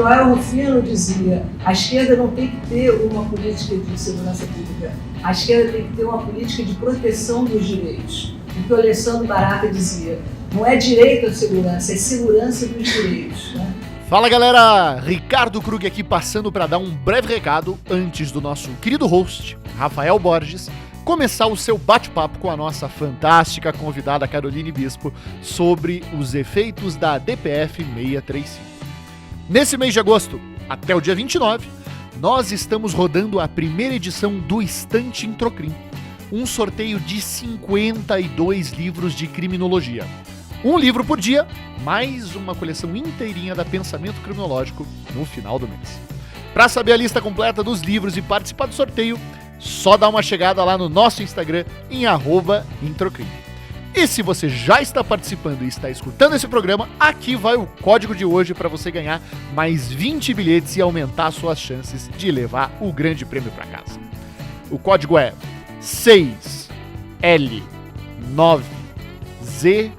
Joel Rufino dizia: a esquerda não tem que ter uma política de segurança pública, a esquerda tem que ter uma política de proteção dos direitos. O que o Alessandro Barata dizia: não é direito à segurança, é segurança dos direitos, né? Fala galera, Ricardo Krug aqui passando para dar um breve recado antes do nosso querido host, Rafael Borges, começar o seu bate-papo com a nossa fantástica convidada Caroline Bispo sobre os efeitos da DPF 635. Nesse mês de agosto, até o dia 29, nós estamos rodando a primeira edição do Estante Introcrim, um sorteio de 52 livros de criminologia. Um livro por dia, mais uma coleção inteirinha da Pensamento Criminológico no final do mês. Para saber a lista completa dos livros e participar do sorteio, só dá uma chegada lá no nosso Instagram em @introcrim. E se você já está participando e está escutando esse programa, aqui vai o código de hoje para você ganhar mais 20 bilhetes e aumentar suas chances de levar o grande prêmio para casa. O código é 6L9ZW.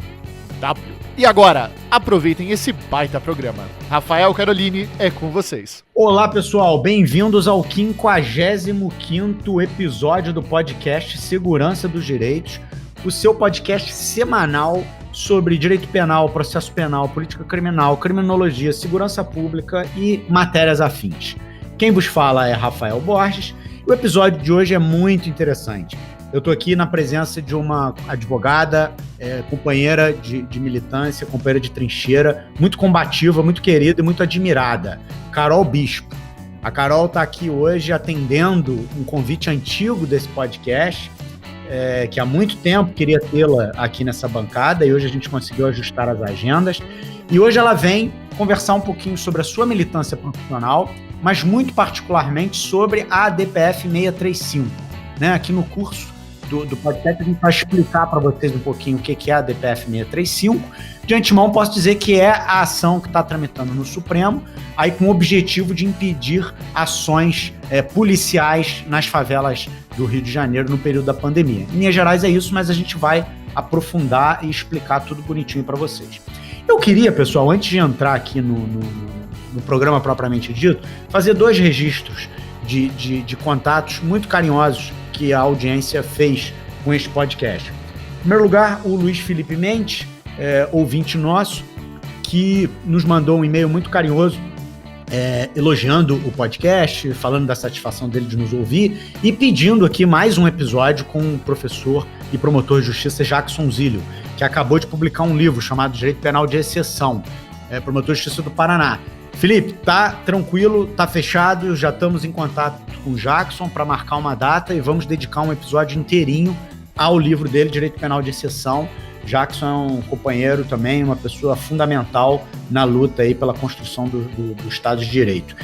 E agora, aproveitem esse baita programa. Rafael, Caroline, é com vocês. Olá, pessoal. Bem-vindos ao 55º episódio do podcast Segurança dos Direitos, o seu podcast semanal sobre direito penal, processo penal, política criminal, criminologia, segurança pública e matérias afins. Quem vos fala é Rafael Borges e o episódio de hoje é muito interessante. Eu estou aqui na presença de uma advogada, companheira de militância, companheira de trincheira, muito combativa, muito querida e muito admirada, Carol Bispo. A Carol está aqui hoje atendendo um convite antigo desse podcast, que há muito tempo queria tê-la aqui nessa bancada e hoje a gente conseguiu ajustar as agendas. E hoje ela vem conversar um pouquinho sobre a sua militância profissional, mas muito particularmente sobre a DPF 635. Né? Aqui no curso do podcast a gente vai explicar para vocês um pouquinho o que é a DPF 635. De antemão posso dizer que é a ação que está tramitando no Supremo, aí com o objetivo de impedir ações policiais nas favelas do Rio de Janeiro no período da pandemia. Em Minas Gerais é isso, mas a gente vai aprofundar e explicar tudo bonitinho para vocês. Eu queria, pessoal, antes de entrar aqui no programa propriamente dito, fazer 2 registros de contatos muito carinhosos que a audiência fez com este podcast. Em primeiro lugar, o Luiz Felipe Mendes, ouvinte nosso, que nos mandou um e-mail muito carinhoso, elogiando o podcast, falando da satisfação dele de nos ouvir e pedindo aqui mais um episódio com o professor e promotor de justiça Jackson Zílio, que acabou de publicar um livro chamado Direito Penal de Exceção, promotor de justiça do Paraná. Felipe, tá tranquilo, tá fechado, já estamos em contato com o Jackson para marcar uma data e vamos dedicar um episódio inteirinho ao livro dele, Direito Penal de Exceção. Jackson é um companheiro também, uma pessoa fundamental na luta aí pela construção do Estado de Direito.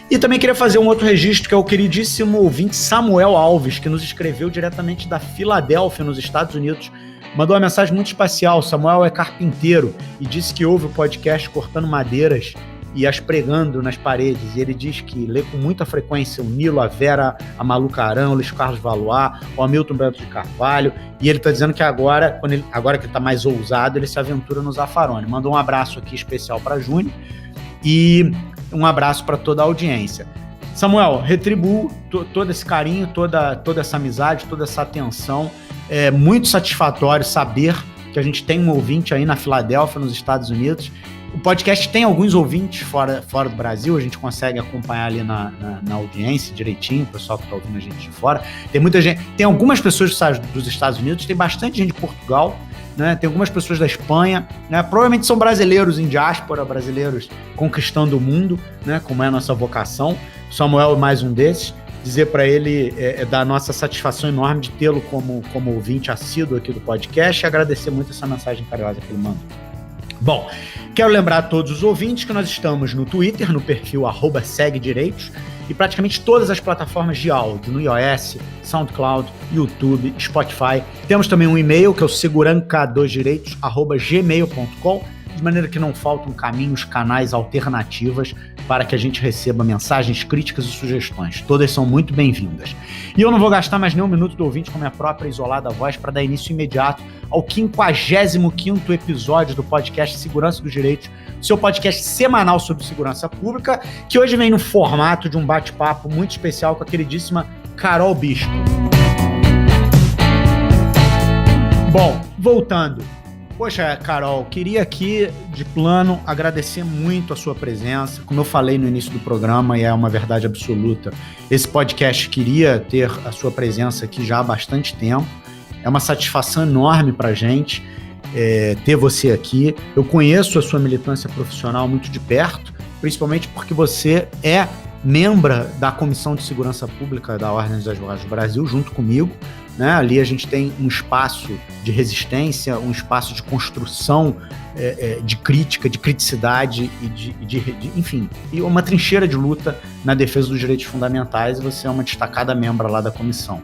E também queria fazer um outro registro, que é o queridíssimo ouvinte Samuel Alves, que nos escreveu diretamente da Filadélfia, nos Estados Unidos. Mandou uma mensagem muito especial. Samuel é carpinteiro e disse que ouve o podcast cortando madeiras e as pregando nas paredes, e ele diz que lê com muita frequência o Nilo, a Vera, a Maluca Arão, o Luiz Carlos Valois, o Hamilton Bento de Carvalho, e ele está dizendo que agora que ele está mais ousado, ele se aventura no Zaffaroni. Mandou um abraço aqui especial para Júnior e um abraço para toda a audiência. Samuel, retribuo todo esse carinho, toda essa amizade, toda essa atenção. É muito satisfatório saber que a gente tem um ouvinte aí na Filadélfia, nos Estados Unidos. O podcast tem alguns ouvintes fora do Brasil, a gente consegue acompanhar ali na audiência direitinho, o pessoal que está ouvindo a gente de fora. Tem muita gente, tem algumas pessoas dos Estados Unidos, tem bastante gente de Portugal, né? Tem algumas pessoas da Espanha, né? Provavelmente são brasileiros em diáspora, brasileiros conquistando o mundo, né? Como é a nossa vocação. Samuel é mais um desses. Dizer para ele da nossa satisfação enorme de tê-lo como ouvinte assíduo aqui do podcast e agradecer muito essa mensagem carinhosa que ele mandou. Bom, quero lembrar a todos os ouvintes que nós estamos no Twitter, no perfil @segdireitos, e praticamente todas as plataformas de áudio, no iOS, SoundCloud, YouTube, Spotify. Temos também um e-mail, que é o seguranca2direitos@gmail.com, de maneira que não faltam caminhos, canais, alternativas para que a gente receba mensagens, críticas e sugestões. Todas são muito bem-vindas. E eu não vou gastar mais nenhum minuto do ouvinte com a minha própria isolada voz para dar início imediato ao 55º episódio do podcast Segurança dos Direitos, seu podcast semanal sobre segurança pública, que hoje vem no formato de um bate-papo muito especial com a queridíssima Carol Bispo. Bom, voltando. Poxa, Carol, queria aqui, de plano, agradecer muito a sua presença. Como eu falei no início do programa, e é uma verdade absoluta, esse podcast queria ter a sua presença aqui já há bastante tempo. É uma satisfação enorme para a gente ter você aqui. Eu conheço a sua militância profissional muito de perto, principalmente porque você é membro da Comissão de Segurança Pública da Ordem dos Advogados do Brasil, junto comigo. Né? Ali a gente tem um espaço de resistência, um espaço de construção, de crítica, de criticidade enfim, e uma trincheira de luta na defesa dos direitos fundamentais, e você é uma destacada membro lá da comissão.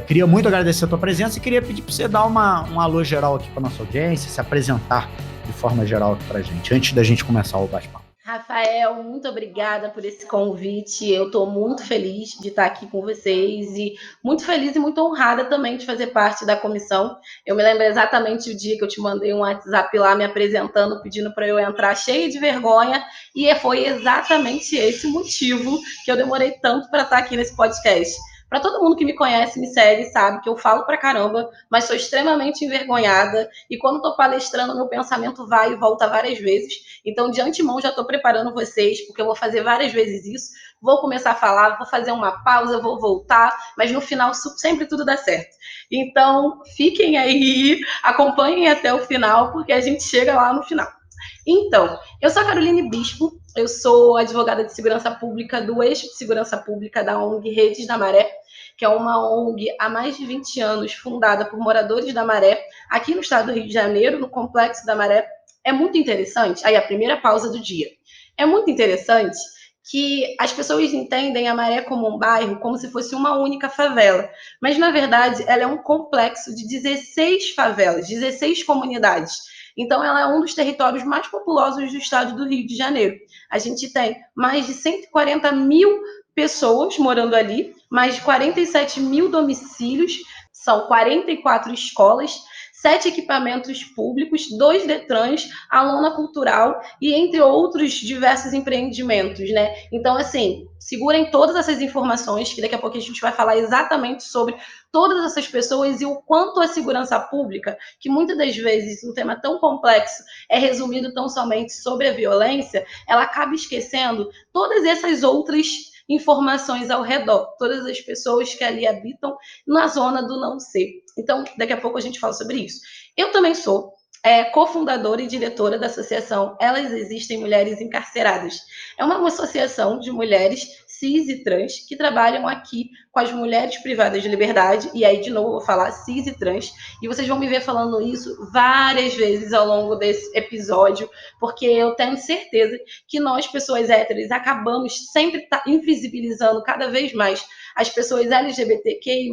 Queria muito agradecer a tua presença e queria pedir para você dar um alô geral aqui para nossa audiência, se apresentar de forma geral aqui para a gente, antes da gente começar o bate-papo. Rafael, muito obrigada por esse convite. Eu estou muito feliz de estar aqui com vocês e muito feliz e muito honrada também de fazer parte da comissão. Eu me lembro exatamente o dia que eu te mandei um WhatsApp lá me apresentando, pedindo para eu entrar cheia de vergonha, e foi exatamente esse o motivo que eu demorei tanto para estar aqui nesse podcast. Para todo mundo que me conhece, me segue, sabe que eu falo pra caramba, mas sou extremamente envergonhada, e quando estou palestrando, meu pensamento vai e volta várias vezes. Então, de antemão, já estou preparando vocês, porque eu vou fazer várias vezes isso. Vou começar a falar, vou fazer uma pausa, vou voltar, mas no final sempre tudo dá certo. Então, fiquem aí, acompanhem até o final, porque a gente chega lá no final. Então, eu sou a Caroline Bispo, eu sou advogada de segurança pública do Eixo de Segurança Pública da ONG Redes da Maré, que é uma ONG há mais de 20 anos, fundada por moradores da Maré, aqui no estado do Rio de Janeiro, no Complexo da Maré. É muito interessante, aí a primeira pausa do dia, é muito interessante que as pessoas entendem a Maré como um bairro, como se fosse uma única favela, mas na verdade ela é um complexo de 16 favelas, 16 comunidades. Então, ela é um dos territórios mais populosos do estado do Rio de Janeiro. A gente tem mais de 140 mil pessoas morando ali, mais de 47 mil domicílios, são 44 escolas, 7 equipamentos públicos, 2 Detrans, a lona cultural e entre outros diversos empreendimentos, né? Então, assim, segurem todas essas informações, que daqui a pouco a gente vai falar exatamente sobre todas essas pessoas e o quanto a segurança pública, que muitas das vezes um tema tão complexo é resumido tão somente sobre a violência, ela acaba esquecendo todas essas outras informações ao redor, todas as pessoas que ali habitam na zona do não ser. Então, daqui a pouco a gente fala sobre isso. Eu também sou cofundadora e diretora da associação Elas Existem Mulheres Encarceradas. É uma associação de mulheres cis e trans que trabalham aqui com as mulheres privadas de liberdade, e aí de novo eu vou falar cis e trans, e vocês vão me ver falando isso várias vezes ao longo desse episódio, porque eu tenho certeza que nós, pessoas héteros, acabamos sempre invisibilizando cada vez mais as pessoas LGBTQI+,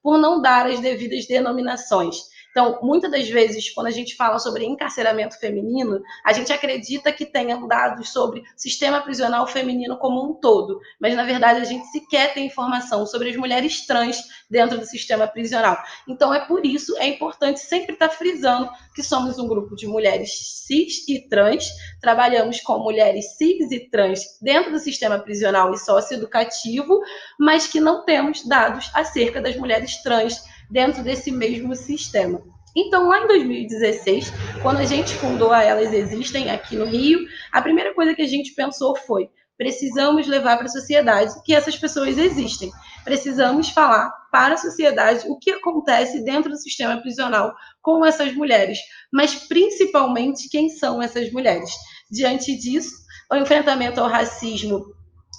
por não dar as devidas denominações. Então, muitas das vezes, quando a gente fala sobre encarceramento feminino, a gente acredita que tenham dados sobre sistema prisional feminino como um todo, mas, na verdade, a gente sequer tem informação sobre as mulheres trans dentro do sistema prisional. Então, por isso, é importante sempre estar frisando que somos um grupo de mulheres cis e trans, trabalhamos com mulheres cis e trans dentro do sistema prisional e socioeducativo, mas que não temos dados acerca das mulheres trans dentro desse mesmo sistema. Então, lá em 2016, quando a gente fundou a Elas Existem aqui no Rio, a primeira coisa que a gente pensou foi: precisamos levar para a sociedade que essas pessoas existem. Precisamos falar para a sociedade o que acontece dentro do sistema prisional com essas mulheres, mas principalmente quem são essas mulheres. Diante disso, o enfrentamento ao racismo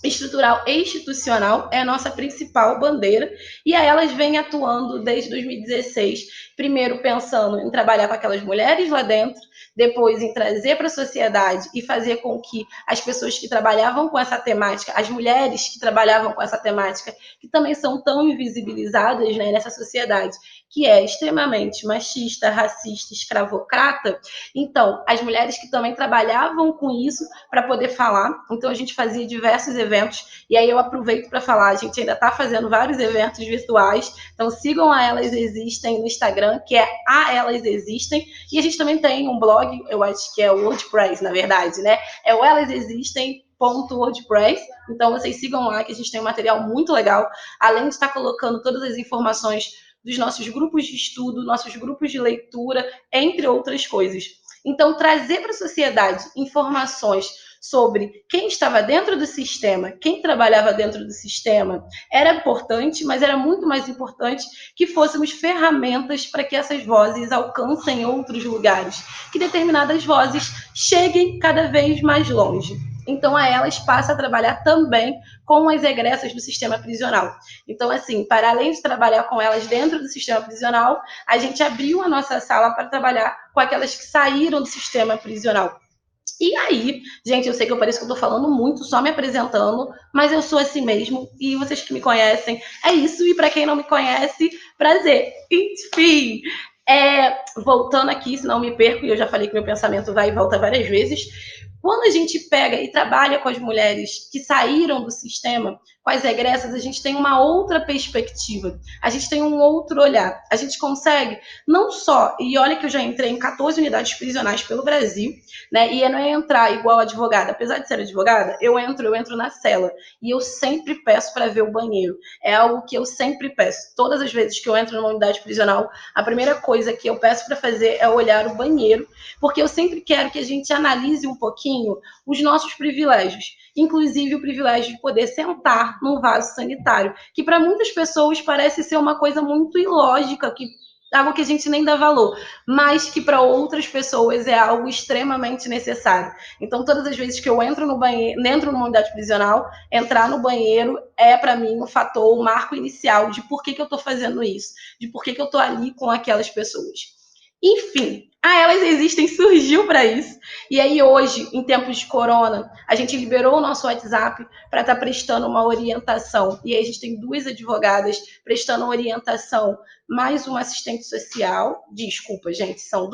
estrutural e institucional é a nossa principal bandeira, e a Elas vem atuando desde 2016, primeiro pensando em trabalhar com aquelas mulheres lá dentro, depois em trazer para a sociedade e fazer com que as pessoas que trabalhavam com essa temática, as mulheres que trabalhavam com essa temática, que também são tão invisibilizadas, né, nessa sociedade, que é extremamente machista, racista, escravocrata, então, as mulheres que também trabalhavam com isso para poder falar, então a gente fazia diversos eventos, e aí eu aproveito para falar, a gente ainda está fazendo vários eventos virtuais, então sigam a Elas Existem no Instagram, que é a Elas Existem, e a gente também tem um blog, eu acho que é o WordPress, na verdade, né? É o elasexistem.wordpress, então vocês sigam lá, que a gente tem um material muito legal, além de estar colocando todas as informações dos nossos grupos de estudo, nossos grupos de leitura, entre outras coisas. Então, trazer para a sociedade informações sobre quem estava dentro do sistema, quem trabalhava dentro do sistema, era importante, mas era muito mais importante que fôssemos ferramentas para que essas vozes alcancem outros lugares, que determinadas vozes cheguem cada vez mais longe. Então, a Elas passa a trabalhar também com as egressas do sistema prisional. Então, assim, para além de trabalhar com elas dentro do sistema prisional, a gente abriu a nossa sala para trabalhar com aquelas que saíram do sistema prisional. E aí, gente, eu sei que eu pareço que eu tô falando muito, só me apresentando, mas eu sou assim mesmo, e vocês que me conhecem, é isso, e para quem não me conhece, prazer. Enfim, voltando aqui, senão me perco, e eu já falei que meu pensamento vai e volta várias vezes. Quando a gente pega e trabalha com as mulheres que saíram do sistema, com as egressas, a gente tem uma outra perspectiva, a gente tem um outro olhar, a gente consegue não só, e olha que eu já entrei em 14 unidades prisionais pelo Brasil, né, e não é entrar igual advogada, apesar de ser advogada, eu entro na cela, e eu sempre peço para ver o banheiro, é algo que eu sempre peço, todas as vezes que eu entro numa unidade prisional, a primeira coisa que eu peço para fazer é olhar o banheiro, porque eu sempre quero que a gente analise um pouquinho os nossos privilégios, inclusive o privilégio de poder sentar num vaso sanitário, que para muitas pessoas parece ser uma coisa muito ilógica, algo que a gente nem dá valor, mas que para outras pessoas é algo extremamente necessário. Então, todas as vezes que eu entro no banheiro, dentro de uma unidade prisional, entrar no banheiro é para mim o fator, o marco inicial de por que eu estou fazendo isso, de por que eu estou ali com aquelas pessoas. Enfim, a Elas Existem surgiu para isso. E aí hoje, em tempos de corona, a gente liberou o nosso WhatsApp para estar prestando uma orientação. E aí a gente tem 2 advogadas prestando orientação, mais uma assistente social. Desculpa, gente, são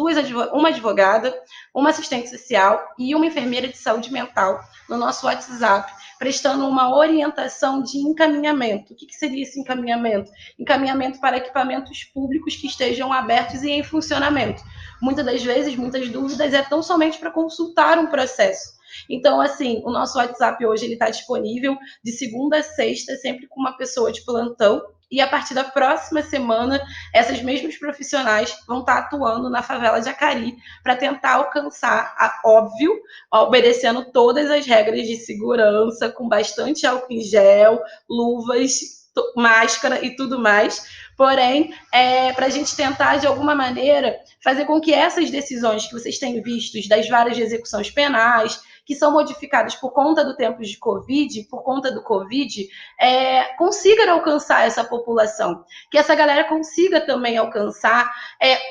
uma advogada, uma assistente social e uma enfermeira de saúde mental no nosso WhatsApp, prestando uma orientação de encaminhamento. O que seria esse encaminhamento? Encaminhamento para equipamentos públicos que estejam abertos e em funcionamento. Muitas das vezes, muitas dúvidas é tão somente para consultar um processo. Então, assim, o nosso WhatsApp hoje ele está disponível de segunda a sexta, sempre com uma pessoa de plantão. E a partir da próxima semana, essas mesmas profissionais vão estar atuando na favela de Acari para tentar alcançar, óbvio, obedecendo todas as regras de segurança, com bastante álcool em gel, luvas, máscara e tudo mais. Porém, para a gente tentar, de alguma maneira, fazer com que essas decisões que vocês têm vistos das varas de execuções penais, que são modificadas por conta do tempo de Covid, por conta do Covid, consigam alcançar essa população, que essa galera consiga também alcançar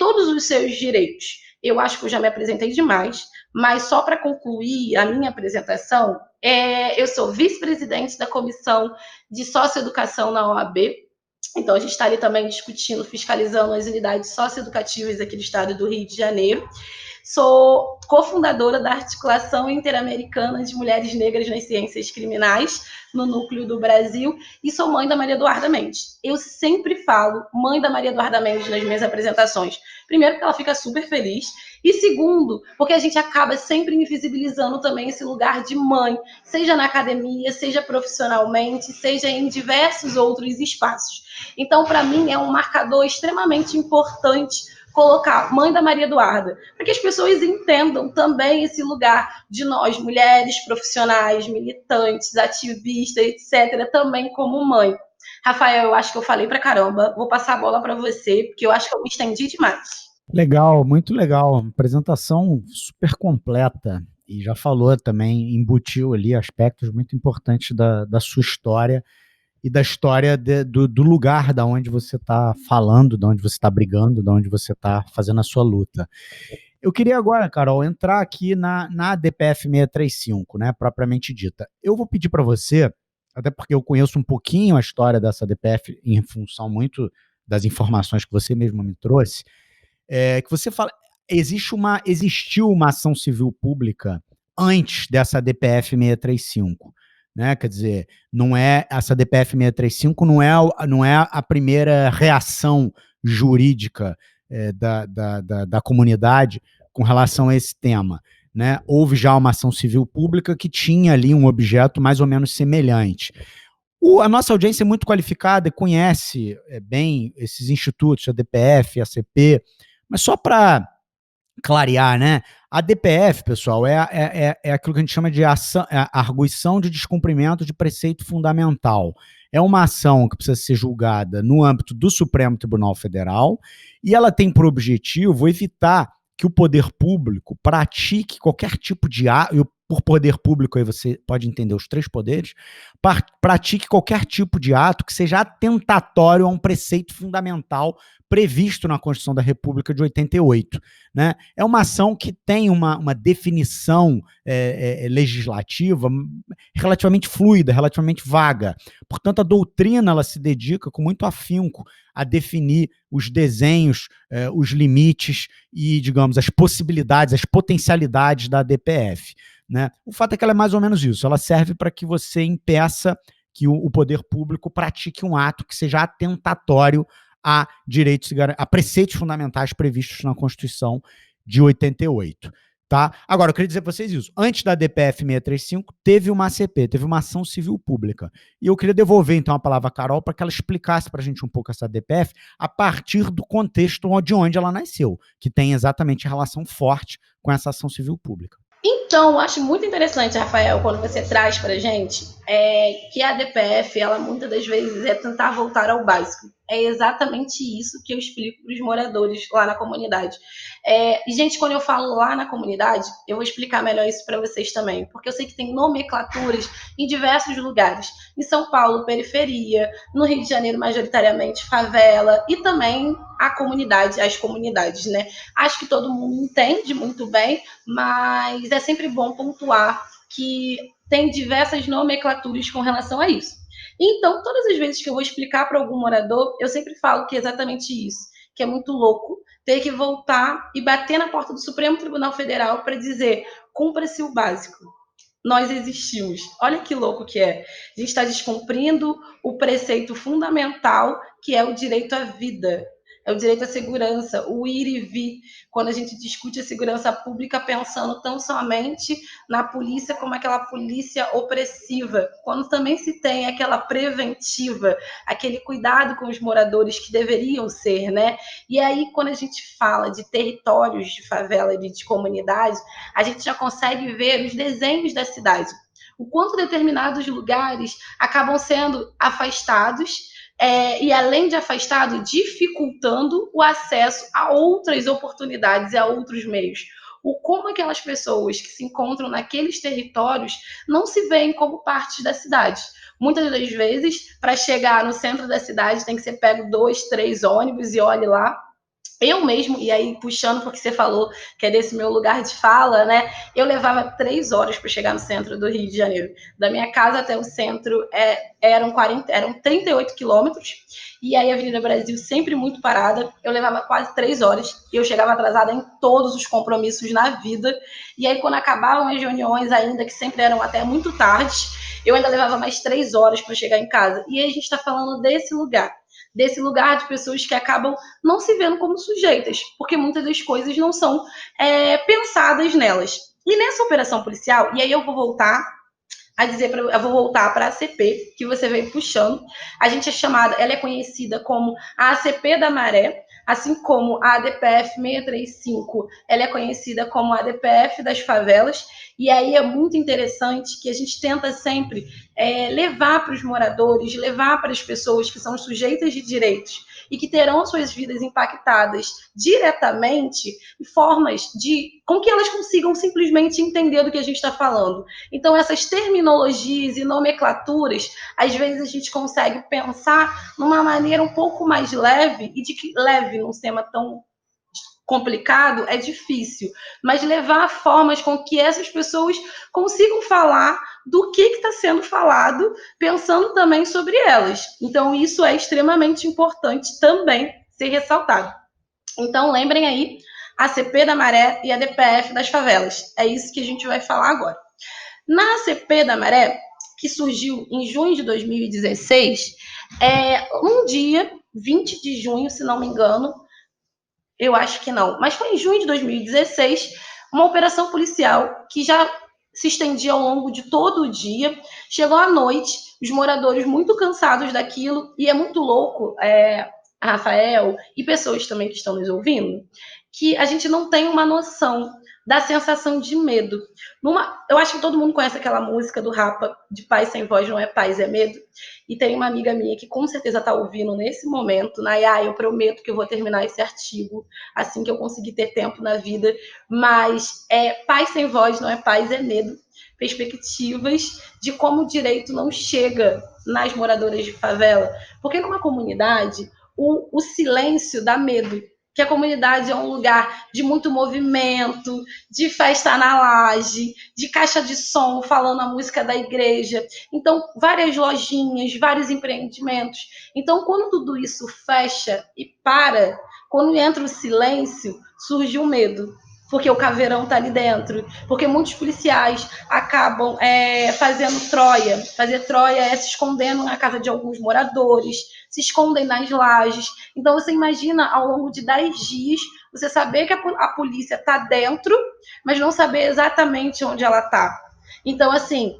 todos os seus direitos. Eu acho que eu já me apresentei demais, mas só para concluir a minha apresentação, eu sou vice-presidente da Comissão de Socioeducação na OAB. Então, a gente está ali também discutindo, fiscalizando as unidades socioeducativas aqui do estado do Rio de Janeiro. Sou cofundadora da Articulação Interamericana de Mulheres Negras nas Ciências Criminais, no Núcleo do Brasil, e sou mãe da Maria Eduarda Mendes. Eu sempre falo mãe da Maria Eduarda Mendes nas minhas apresentações. Primeiro, porque ela fica super feliz, e segundo, porque a gente acaba sempre invisibilizando também esse lugar de mãe, seja na academia, seja profissionalmente, seja em diversos outros espaços. Então, para mim, é um marcador extremamente importante colocar mãe da Maria Eduarda, para que as pessoas entendam também esse lugar de nós, mulheres profissionais, militantes, ativistas, etc., também como mãe. Rafael, eu acho que eu falei pra caramba, vou passar a bola para você, porque eu acho que eu me estendi demais. Legal, muito legal, apresentação super completa, e já falou também, embutiu ali aspectos muito importantes da sua história, e da história do lugar da onde você está falando, da onde você está brigando, da onde você está fazendo a sua luta. Eu queria agora, Carol, entrar aqui na ADPF 635, né, propriamente dita. Eu vou pedir para você, até porque eu conheço um pouquinho a história dessa ADPF em função muito das informações que você mesmo me trouxe, que você fala, existiu uma ação civil pública antes dessa DPF 635, né? Quer dizer, essa DPF 635 não é a primeira reação jurídica da comunidade com relação a esse tema, né? Houve já uma ação civil pública que tinha ali um objeto mais ou menos semelhante. A nossa audiência é muito qualificada e conhece bem esses institutos, a DPF, a CP, mas só para clarear, né? A DPF, pessoal, é aquilo que a gente chama de arguição de descumprimento de preceito fundamental. É uma ação que precisa ser julgada no âmbito do Supremo Tribunal Federal e ela tem por objetivo evitar que o poder público pratique qualquer tipo de ato, por poder público aí você pode entender os 3 poderes, pratique qualquer tipo de ato que seja atentatório a um preceito fundamental previsto na Constituição da República de 88. Né? É uma ação que tem uma definição legislativa relativamente fluida, relativamente vaga. Portanto, a doutrina ela se dedica com muito afinco a definir os desenhos, os limites e, digamos, as possibilidades, as potencialidades da DPF. Né? O fato é que ela é mais ou menos isso. Ela serve para que você impeça que o poder público pratique um ato que seja atentatório a preceitos fundamentais previstos na Constituição de 88. Tá? Agora, eu queria dizer para vocês isso. Antes da DPF 635, teve uma ACP, teve uma ação civil pública. E eu queria devolver, então, a palavra à Carol para que ela explicasse para a gente um pouco essa DPF a partir do contexto de onde ela nasceu, que tem exatamente relação forte com essa ação civil pública. Então, eu acho muito interessante, Rafael, quando você traz para a gente que a DPF, ela muitas das vezes é tentar voltar ao básico. É exatamente isso que eu explico para os moradores lá na comunidade. E, gente, quando eu falo lá na comunidade, eu vou explicar melhor isso para vocês também, porque eu sei que tem nomenclaturas em diversos lugares. Em São Paulo, periferia, no Rio de Janeiro, majoritariamente, favela, e também as comunidades, né? Acho que todo mundo entende muito bem, mas é sempre bom pontuar que tem diversas nomenclaturas com relação a isso. Então, todas as vezes que eu vou explicar para algum morador, eu sempre falo que é exatamente isso, que é muito louco ter que voltar e bater na porta do Supremo Tribunal Federal para dizer, cumpra-se o básico. Nós existimos. Olha que louco que é. A gente está descumprindo o preceito fundamental, que é o direito à vida. É o direito à segurança, o ir e vir, quando a gente discute a segurança pública pensando tão somente na polícia como aquela polícia opressiva, quando também se tem aquela preventiva, aquele cuidado com os moradores que deveriam ser, né? E aí, quando a gente fala de territórios de favela e de comunidade, a gente já consegue ver os desenhos da cidade, o quanto determinados lugares acabam sendo afastados, e além de afastado, dificultando o acesso a outras oportunidades e a outros meios. Como aquelas pessoas que se encontram naqueles territórios não se veem como parte da cidade. Muitas das vezes, para chegar no centro da cidade, tem que ser pego 2, 3 ônibus e olhe lá. Eu mesmo, e aí puxando porque você falou que é desse meu lugar de fala, né? Eu levava 3 horas para chegar no centro do Rio de Janeiro. Da minha casa até o centro eram 38 quilômetros. E aí a Avenida Brasil sempre muito parada. Eu levava quase 3 horas e eu chegava atrasada em todos os compromissos na vida. E aí quando acabavam as reuniões ainda, que sempre eram até muito tarde, eu ainda levava mais 3 horas para chegar em casa. E aí a gente está falando desse lugar de pessoas que acabam não se vendo como sujeitas, porque muitas das coisas não são pensadas nelas. E nessa operação policial, e aí eu vou voltar para a ACP, que você veio puxando, a gente ela é conhecida como a ACP da Maré, assim como a ADPF 635, ela é conhecida como a ADPF das favelas, e aí é muito interessante que a gente tenta sempre levar para os moradores, levar para as pessoas que são sujeitas de direitos e que terão suas vidas impactadas diretamente, formas com que elas consigam simplesmente entender do que a gente está falando. Então, essas terminologias e nomenclaturas, às vezes a gente consegue pensar numa maneira um pouco mais leve, e leve num tema tão complicado, é difícil, mas levar formas com que essas pessoas consigam falar do que está sendo falado, pensando também sobre elas. Então, isso é extremamente importante também ser ressaltado. Então, lembrem aí a CP da Maré e a DPF das favelas. É isso que a gente vai falar agora. Na CP da Maré, que surgiu em junho de 2016, um dia, 20 de junho, se não me engano, eu acho que não, mas foi em junho de 2016, uma operação policial que já se estendia ao longo de todo o dia, chegou à noite, os moradores muito cansados daquilo, e é muito louco, Rafael, e pessoas também que estão nos ouvindo, que a gente não tem uma noção da sensação de medo. Eu acho que todo mundo conhece aquela música do Rapa, de Paz Sem Voz Não É Paz, É Medo. E tem uma amiga minha que com certeza está ouvindo nesse momento, Nayá, eu prometo que eu vou terminar esse artigo assim que eu conseguir ter tempo na vida. Mas Paz Sem Voz Não É Paz, É Medo. Perspectivas de como o direito não chega nas moradoras de favela. Porque numa comunidade, o silêncio dá medo. Que a comunidade é um lugar de muito movimento, de festa na laje, de caixa de som falando a música da igreja. Então, várias lojinhas, vários empreendimentos. Então, quando tudo isso fecha e para, quando entra o silêncio, surge o medo. Porque o caveirão está ali dentro. Porque muitos policiais acabam fazendo troia. Fazer troia é se escondendo na casa de alguns moradores, se escondem nas lajes. Então, você imagina, ao longo de 10 dias, você saber que a polícia está dentro, mas não saber exatamente onde ela está. Então, assim,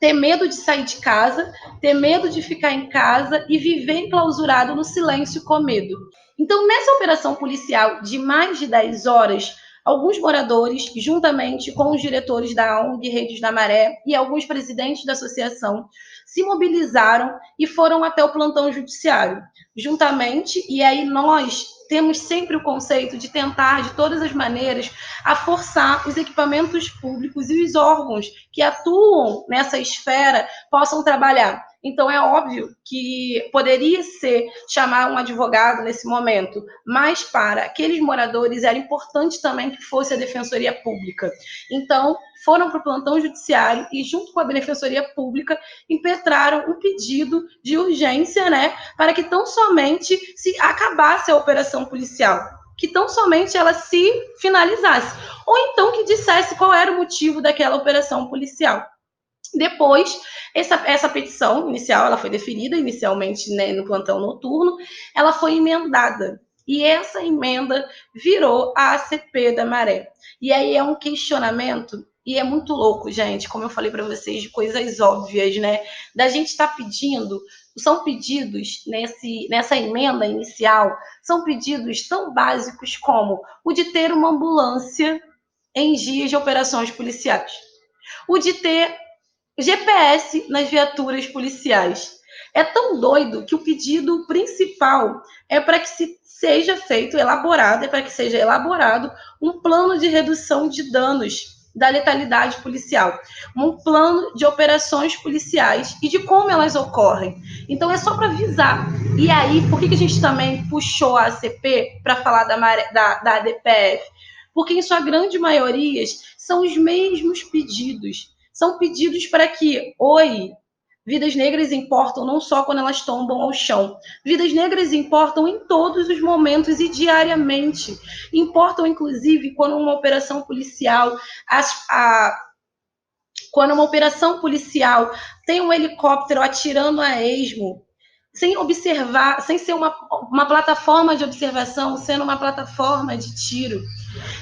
ter medo de sair de casa, ter medo de ficar em casa e viver enclausurado no silêncio com medo. Então, nessa operação policial de mais de 10 horas, alguns moradores, juntamente com os diretores da ONG Redes da Maré e alguns presidentes da associação, se mobilizaram e foram até o plantão judiciário, juntamente, e aí nós temos sempre o conceito de tentar, de todas as maneiras, a forçar os equipamentos públicos e os órgãos que atuam nessa esfera possam trabalhar. Então, é óbvio que poderia ser chamar um advogado nesse momento, mas para aqueles moradores era importante também que fosse a Defensoria Pública. Então, foram para o plantão judiciário e, junto com a Defensoria Pública, impetraram um pedido de urgência, né, para que tão somente se acabasse a operação policial, que tão somente ela se finalizasse, ou então que dissesse qual era o motivo daquela operação policial. Depois, essa petição inicial, ela foi deferida inicialmente, né, no plantão noturno, ela foi emendada. E essa emenda virou a ACP da Maré. E aí é um questionamento, e é muito louco, gente, como eu falei para vocês, de coisas óbvias, né? Da gente estar pedindo, são pedidos nessa emenda inicial, são pedidos tão básicos como o de ter uma ambulância em dias de operações policiais, o de ter GPS nas viaturas policiais. É tão doido que o pedido principal é para que seja elaborado um plano de redução de danos da letalidade policial, um plano de operações policiais e de como elas ocorrem. Então, é só para avisar. E aí, por que a gente também puxou a ACP para falar da DPF? Porque, em sua grande maioria, são os mesmos pedidos. São pedidos para que, vidas negras importam não só quando elas tombam ao chão. Vidas negras importam em todos os momentos e diariamente. Importam, inclusive, quando uma operação policial, tem um helicóptero atirando a esmo, sem observar, sem ser uma plataforma de observação, sendo uma plataforma de tiro.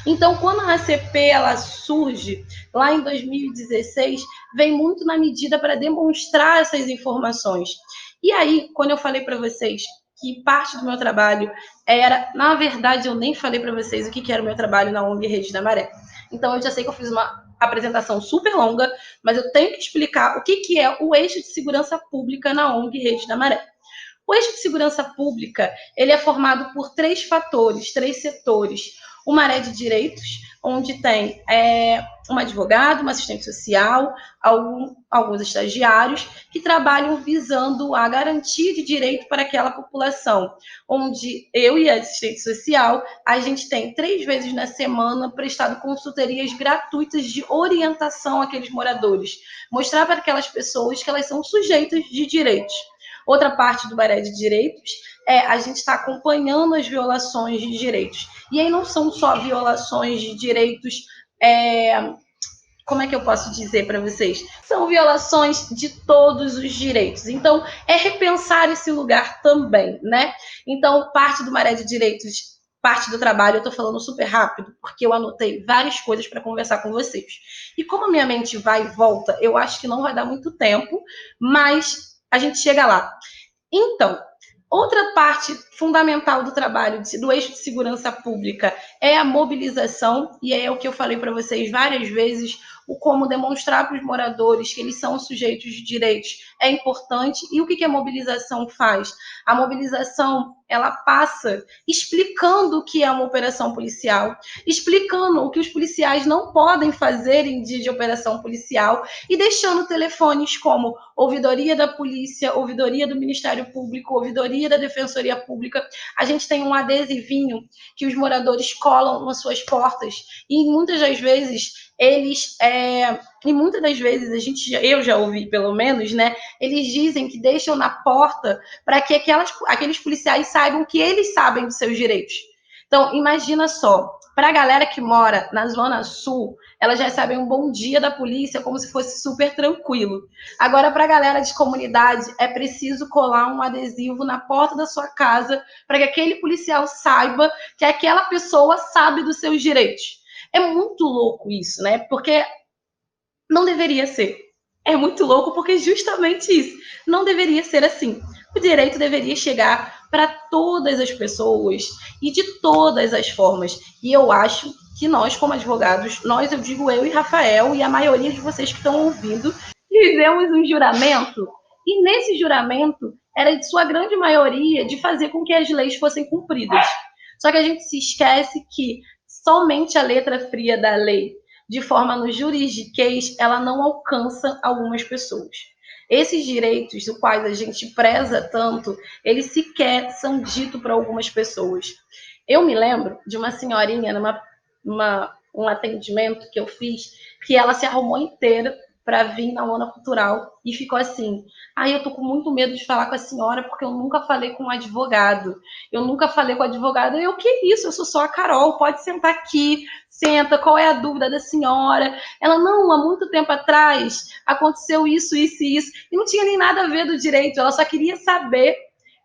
Então, quando a ACP ela surge, lá em 2016, vem muito na medida para demonstrar essas informações. E aí, quando eu falei para vocês que parte do meu trabalho era... Na verdade, eu nem falei para vocês o que era o meu trabalho na ONG Redes da Maré. Então, eu já sei que eu fiz uma apresentação super longa, mas eu tenho que explicar o que é o eixo de segurança pública na ONG Redes da Maré. O eixo de segurança pública ele é formado por 3 fatores, 3 setores. o Maré de Direitos, onde tem um advogado, uma assistente social, alguns estagiários que trabalham visando a garantia de direito para aquela população, onde eu e a assistente social, a gente tem 3 vezes na semana prestado consultorias gratuitas de orientação àqueles moradores, mostrar para aquelas pessoas que elas são sujeitas de direitos. Outra parte do Maré de Direitos a gente está acompanhando as violações de direitos. E aí não são só violações de direitos, como é que eu posso dizer para vocês? São violações de todos os direitos. Então, é repensar esse lugar também, né? Então, parte do Maré de Direitos, parte do trabalho, eu estou falando super rápido, porque eu anotei várias coisas para conversar com vocês. E como a minha mente vai e volta, eu acho que não vai dar muito tempo, mas a gente chega lá. Então, outra parte fundamental do trabalho do eixo de segurança pública é a mobilização, e é o que eu falei para vocês várias vezes, o como demonstrar para os moradores que eles são sujeitos de direitos é importante. E o que a mobilização faz? A mobilização, ela passa explicando o que é uma operação policial, explicando o que os policiais não podem fazer em dia de operação policial e deixando telefones como ouvidoria da polícia, ouvidoria do Ministério Público, ouvidoria da Defensoria Pública. A gente tem um adesivinho que os moradores colam nas suas portas e muitas das vezes eles, e muitas das vezes eu já ouvi pelo menos, né? Eles dizem que deixam na porta para que aqueles policiais saibam que eles sabem dos seus direitos. Então, imagina só, para a galera que mora na Zona Sul, elas recebem um bom dia da polícia como se fosse super tranquilo. Agora, para a galera de comunidade, é preciso colar um adesivo na porta da sua casa para que aquele policial saiba que aquela pessoa sabe dos seus direitos. É muito louco isso, né? Porque não deveria ser. É muito louco porque justamente isso. Não deveria ser assim. O direito deveria chegar para todas as pessoas e de todas as formas. E eu acho que nós, como advogados, eu digo eu e Rafael e a maioria de vocês que estão ouvindo, fizemos um juramento e nesse juramento era de sua grande maioria de fazer com que as leis fossem cumpridas. Só que a gente se esquece que somente a letra fria da lei, de forma no juridiquês, ela não alcança algumas pessoas. Esses direitos, dos quais a gente preza tanto, eles sequer são ditos para algumas pessoas. Eu me lembro de uma senhorinha, um atendimento que eu fiz, que ela se arrumou inteira para vir na ONU Cultural e ficou assim: eu tô com muito medo de falar com a senhora porque eu nunca falei com um advogado. Eu, que isso? Eu sou só a Carol, pode sentar aqui, senta, qual é a dúvida da senhora? Ela, não, há muito tempo atrás aconteceu isso, isso e isso, e não tinha nem nada a ver do direito, ela só queria saber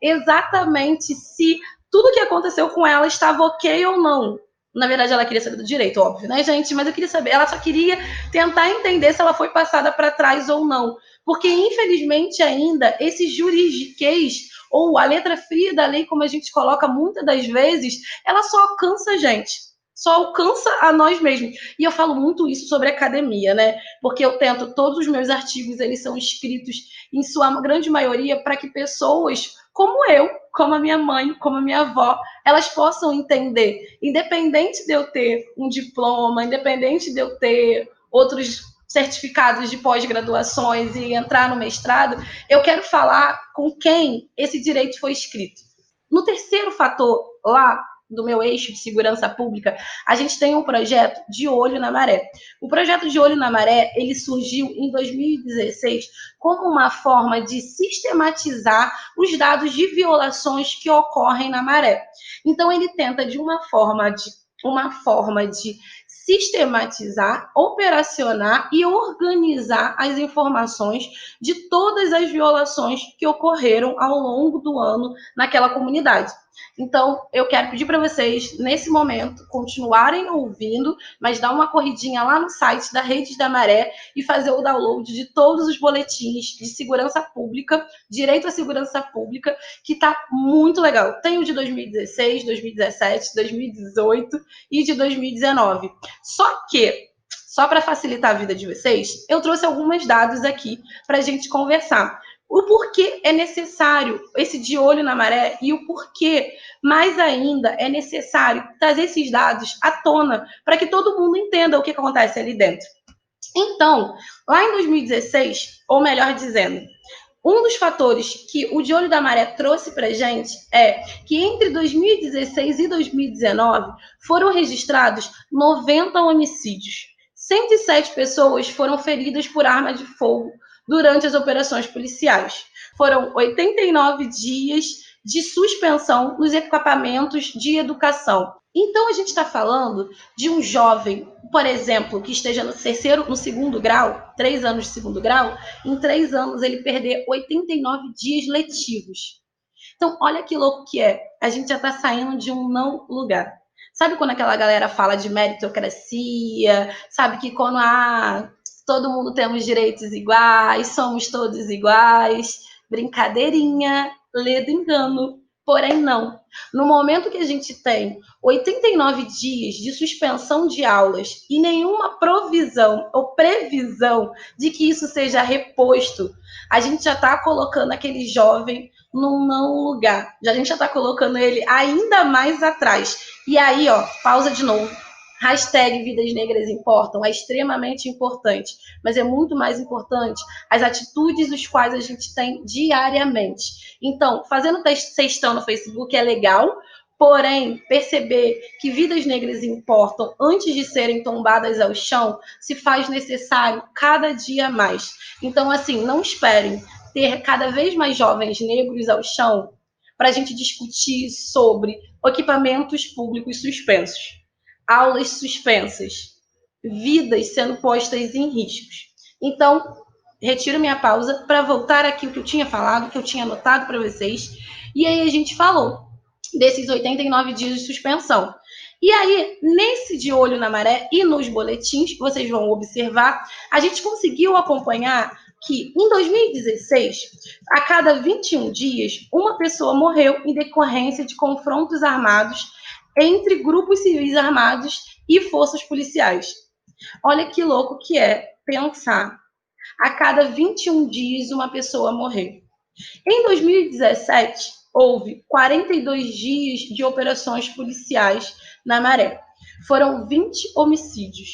exatamente se tudo que aconteceu com ela estava ok ou não. Na verdade, ela queria saber do direito, óbvio, né, gente? Mas eu queria saber, ela só queria tentar entender se ela foi passada para trás ou não. Porque, infelizmente, ainda, esse juridiquês, ou a letra fria da lei, como a gente coloca muitas das vezes, ela só alcança a gente. Só alcança a nós mesmos. E eu falo muito isso sobre academia, né? Porque eu tento, todos os meus artigos, eles são escritos, em sua grande maioria, para que pessoas como eu, como a minha mãe, como a minha avó, elas possam entender, independente de eu ter um diploma, independente de eu ter outros certificados de pós-graduações e entrar no mestrado, eu quero falar com quem esse direito foi escrito. No terceiro fator, lá do meu eixo de segurança pública, a gente tem um projeto de Olho na Maré. O projeto de Olho na Maré, ele surgiu em 2016 como uma forma de sistematizar os dados de violações que ocorrem na maré. Então, ele tenta, de uma forma de sistematizar, operacionar e organizar as informações de todas as violações que ocorreram ao longo do ano naquela comunidade. Então, eu quero pedir para vocês, nesse momento, continuarem ouvindo, mas dar uma corridinha lá no site da Redes da Maré e fazer o download de todos os boletins de segurança pública, direito à segurança pública, que está muito legal. Tem o de 2016, 2017, 2018 e de 2019. Só para facilitar a vida de vocês, eu trouxe alguns dados aqui para a gente conversar. o porquê é necessário esse de olho na maré e o porquê, mais ainda, é necessário trazer esses dados à tona para que todo mundo entenda o que acontece ali dentro. Então, lá em 2016, ou melhor dizendo, um dos fatores que o De Olho da Maré trouxe para a gente é que entre 2016 e 2019 foram registrados 90 homicídios. 107 pessoas foram feridas por arma de fogo durante as operações policiais. Foram 89 dias de suspensão nos equipamentos de educação. Então, a gente está falando de um jovem, por exemplo, que esteja no segundo grau, 3 anos de segundo grau, em 3 anos ele perder 89 dias letivos. Então, olha que louco que é. A gente já está saindo de um não lugar. Sabe quando aquela galera fala de meritocracia? Sabe que quando todo mundo temos direitos iguais, somos todos iguais? Brincadeirinha, ledo engano. Porém, não. No momento que a gente tem 89 dias de suspensão de aulas e nenhuma provisão ou previsão de que isso seja reposto, a gente já está colocando aquele jovem num não lugar. A gente já está colocando ele ainda mais atrás. E aí, pausa de novo. Hashtag Vidas Negras Importam é extremamente importante, mas é muito mais importante as atitudes os quais a gente tem diariamente. Então, fazendo textão no Facebook é legal, porém, perceber que vidas negras importam antes de serem tombadas ao chão se faz necessário cada dia mais. Então, assim, não esperem ter cada vez mais jovens negros ao chão para a gente discutir sobre equipamentos públicos suspensos, aulas suspensas, vidas sendo postas em riscos. Então, retiro minha pausa para voltar aqui o que eu tinha falado, que eu tinha anotado para vocês, e aí a gente falou desses 89 dias de suspensão. E aí, nesse De Olho na Maré e nos boletins, vocês vão observar, a gente conseguiu acompanhar que em 2016, a cada 21 dias, uma pessoa morreu em decorrência de confrontos armados entre grupos civis armados e forças policiais. Olha que louco que é pensar a cada 21 dias uma pessoa morrer. Em 2017, houve 42 dias de operações policiais na Maré. Foram 20 homicídios.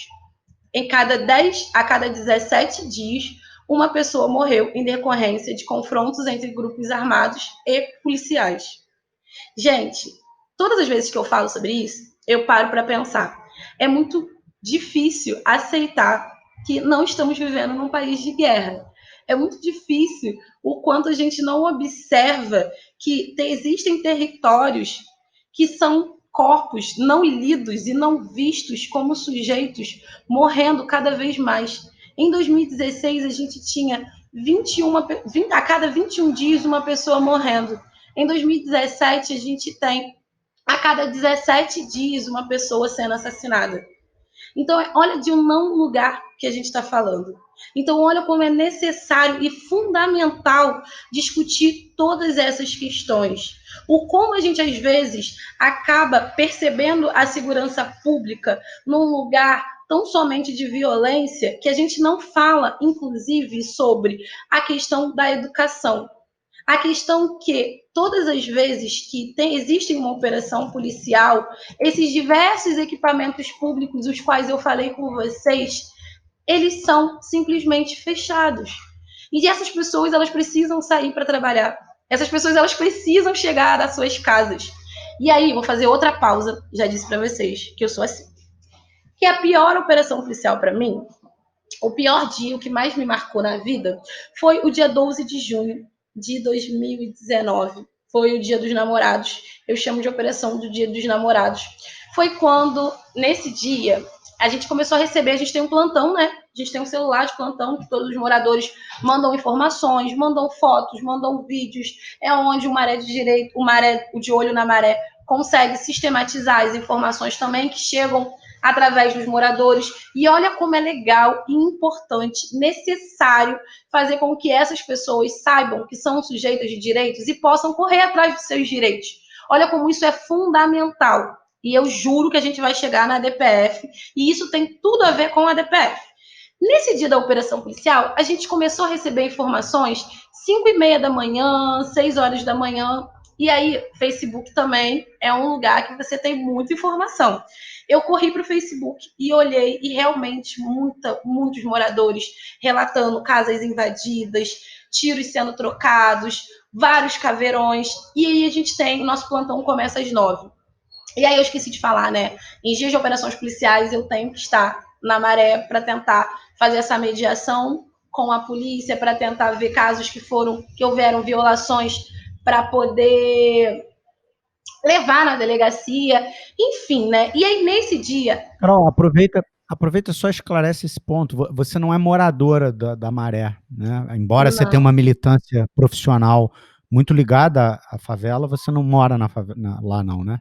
A cada 17 dias, uma pessoa morreu em decorrência de confrontos entre grupos armados e policiais. Gente, todas as vezes que eu falo sobre isso, eu paro para pensar. É muito difícil aceitar que não estamos vivendo num país de guerra. É muito difícil o quanto a gente não observa que existem territórios que são corpos não lidos e não vistos como sujeitos morrendo cada vez mais. Em 2016, a gente tinha 20, a cada 21 dias uma pessoa morrendo. Em 2017, a gente tem a cada 17 dias uma pessoa sendo assassinada. Então, olha de um não lugar que a gente está falando. Então, olha como é necessário e fundamental discutir todas essas questões. O como a gente, às vezes, acaba percebendo a segurança pública num lugar tão somente de violência que a gente não fala, inclusive, sobre a questão da educação. A questão que todas as vezes que existe uma operação policial, esses diversos equipamentos públicos, os quais eu falei com vocês, eles são simplesmente fechados. E essas pessoas, elas precisam sair para trabalhar. Essas pessoas, elas precisam chegar às suas casas. E aí, vou fazer outra pausa, já disse para vocês que eu sou assim. Que a pior operação policial para mim, o pior dia, o que mais me marcou na vida, foi o dia 12 de junho de 2019. Foi o Dia dos Namorados. Eu chamo de operação do Dia dos Namorados. Foi quando, nesse dia, a gente começou a receber, a gente tem um plantão, né? A gente tem um celular de plantão que todos os moradores mandam informações, mandam fotos, mandam vídeos. É onde o Maré de Direito, o De Olho na Maré, consegue sistematizar as informações também que chegam através dos moradores. E olha como é legal e importante, necessário fazer com que essas pessoas saibam que são sujeitas de direitos e possam correr atrás dos seus direitos. Olha como isso é fundamental. E eu juro que a gente vai chegar na DPF, e isso tem tudo a ver com a DPF. Nesse dia da operação policial, a gente começou a receber informações 5h30 da manhã, 6 horas da manhã. E aí, Facebook também é um lugar que você tem muita informação. Eu corri para o Facebook e olhei, e realmente muitos moradores relatando casas invadidas, tiros sendo trocados, vários caveirões. E aí a gente tem, o nosso plantão começa às 9. E aí eu esqueci de falar, né? Em dias de operações policiais, eu tenho que estar na Maré para tentar fazer essa mediação com a polícia, para tentar ver casos que houveram violações, para poder levar na delegacia, enfim, né? E aí, nesse dia... Carol, aproveita só esclarece esse ponto. Você não é moradora da Maré, né? Embora você tenha uma militância profissional muito ligada à favela, você não mora lá não, né?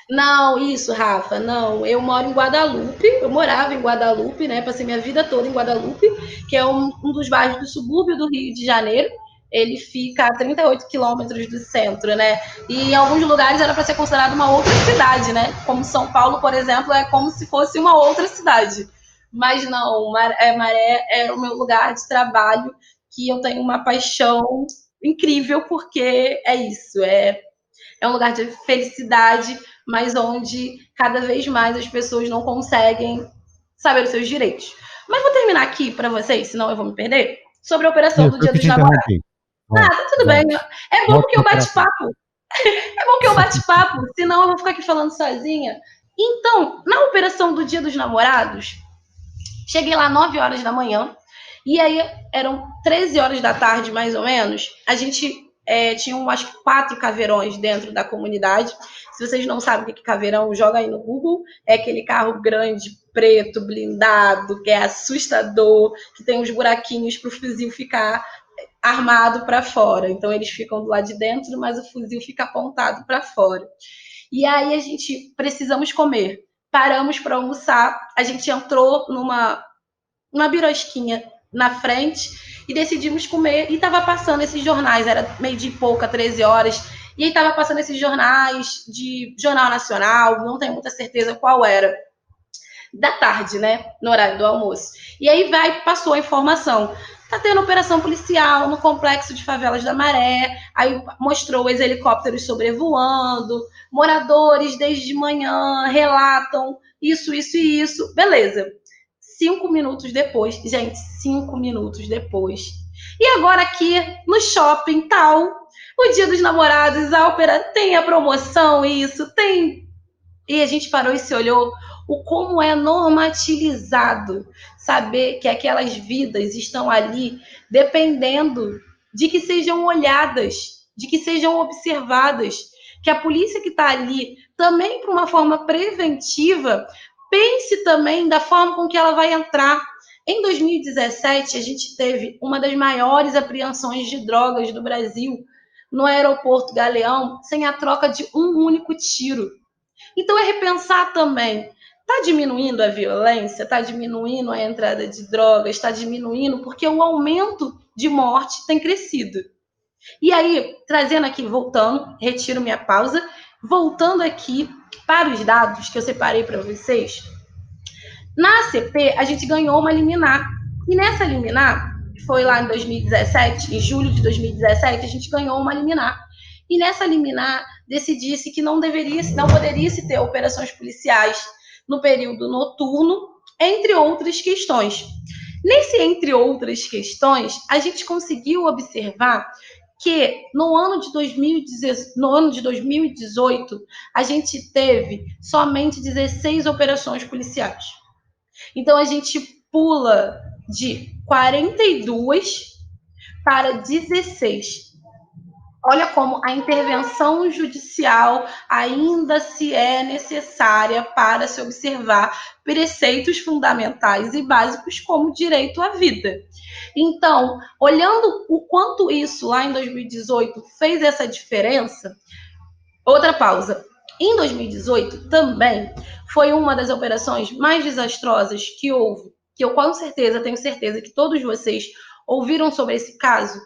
Não, isso, Rafa, não. Eu moro em Guadalupe, eu morava em Guadalupe, né? Passei minha vida toda em Guadalupe, que é um dos bairros do subúrbio do Rio de Janeiro. Ele fica a 38 quilômetros do centro, né? E em alguns lugares era para ser considerado uma outra cidade, né? Como São Paulo, por exemplo, é como se fosse uma outra cidade. Mas não, Maré é o meu lugar de trabalho, que eu tenho uma paixão incrível, porque é isso, é um lugar de felicidade, mas onde cada vez mais as pessoas não conseguem saber os seus direitos. Mas vou terminar aqui para vocês, senão eu vou me perder, sobre a operação do Dia dos Namorados. Nada, tudo bem. É bom porque eu bate-papo. É bom que eu bate-papo, senão eu vou ficar aqui falando sozinha. Então, na operação do Dia dos Namorados, cheguei lá 9 horas da manhã, e aí eram 13 horas da tarde, mais ou menos. A gente tinha acho que 4 caveirões dentro da comunidade. Se vocês não sabem o que é caveirão, joga aí no Google. É aquele carro grande, preto, blindado, que é assustador, que tem uns buraquinhos para o fuzil ficar armado para fora. Então eles ficam do lado de dentro, mas o fuzil fica apontado para fora. E aí a gente precisamos comer. Paramos para almoçar. A gente entrou numa birosquinha na frente e decidimos comer. E estava passando esses jornais, era meio-dia e pouca, 13 horas. E aí estava passando esses jornais de Jornal Nacional, não tenho muita certeza qual era, da tarde, né? No horário do almoço. E aí passou a informação. Tá tendo operação policial no complexo de favelas da Maré. Aí mostrou os helicópteros sobrevoando. Moradores desde de manhã relatam isso, isso e isso. Beleza. 5 minutos depois, gente, 5 minutos depois. E agora aqui no shopping tal, o Dia dos Namorados, a ópera tem a promoção, isso, tem. E a gente parou e se olhou o como é normatilizado saber que aquelas vidas estão ali dependendo de que sejam olhadas, de que sejam observadas, que a polícia que está ali também, por uma forma preventiva, pense também da forma com que ela vai entrar. Em 2017, a gente teve uma das maiores apreensões de drogas do Brasil no aeroporto Galeão, sem a troca de um único tiro. Então é repensar também. Está diminuindo a violência? Está diminuindo a entrada de drogas? Está diminuindo porque o aumento de morte tem crescido. E aí, trazendo aqui, voltando, retiro minha pausa, voltando aqui para os dados que eu separei para vocês. Na ACP, a gente ganhou uma liminar. E nessa liminar, foi lá em 2017, em julho de 2017, a gente ganhou uma liminar. E nessa liminar, decidiu-se que não poderia se ter operações policiais no período noturno, entre outras questões. Nesse entre outras questões, a gente conseguiu observar que no ano de 2018, a gente teve somente 16 operações policiais. Então, a gente pula de 42 para 16. Olha como a intervenção judicial ainda se é necessária para se observar preceitos fundamentais e básicos como o direito à vida. Então, olhando o quanto isso lá em 2018 fez essa diferença, outra pausa. Em 2018 também foi uma das operações mais desastrosas que houve, que eu com certeza, tenho certeza que todos vocês ouviram sobre esse caso,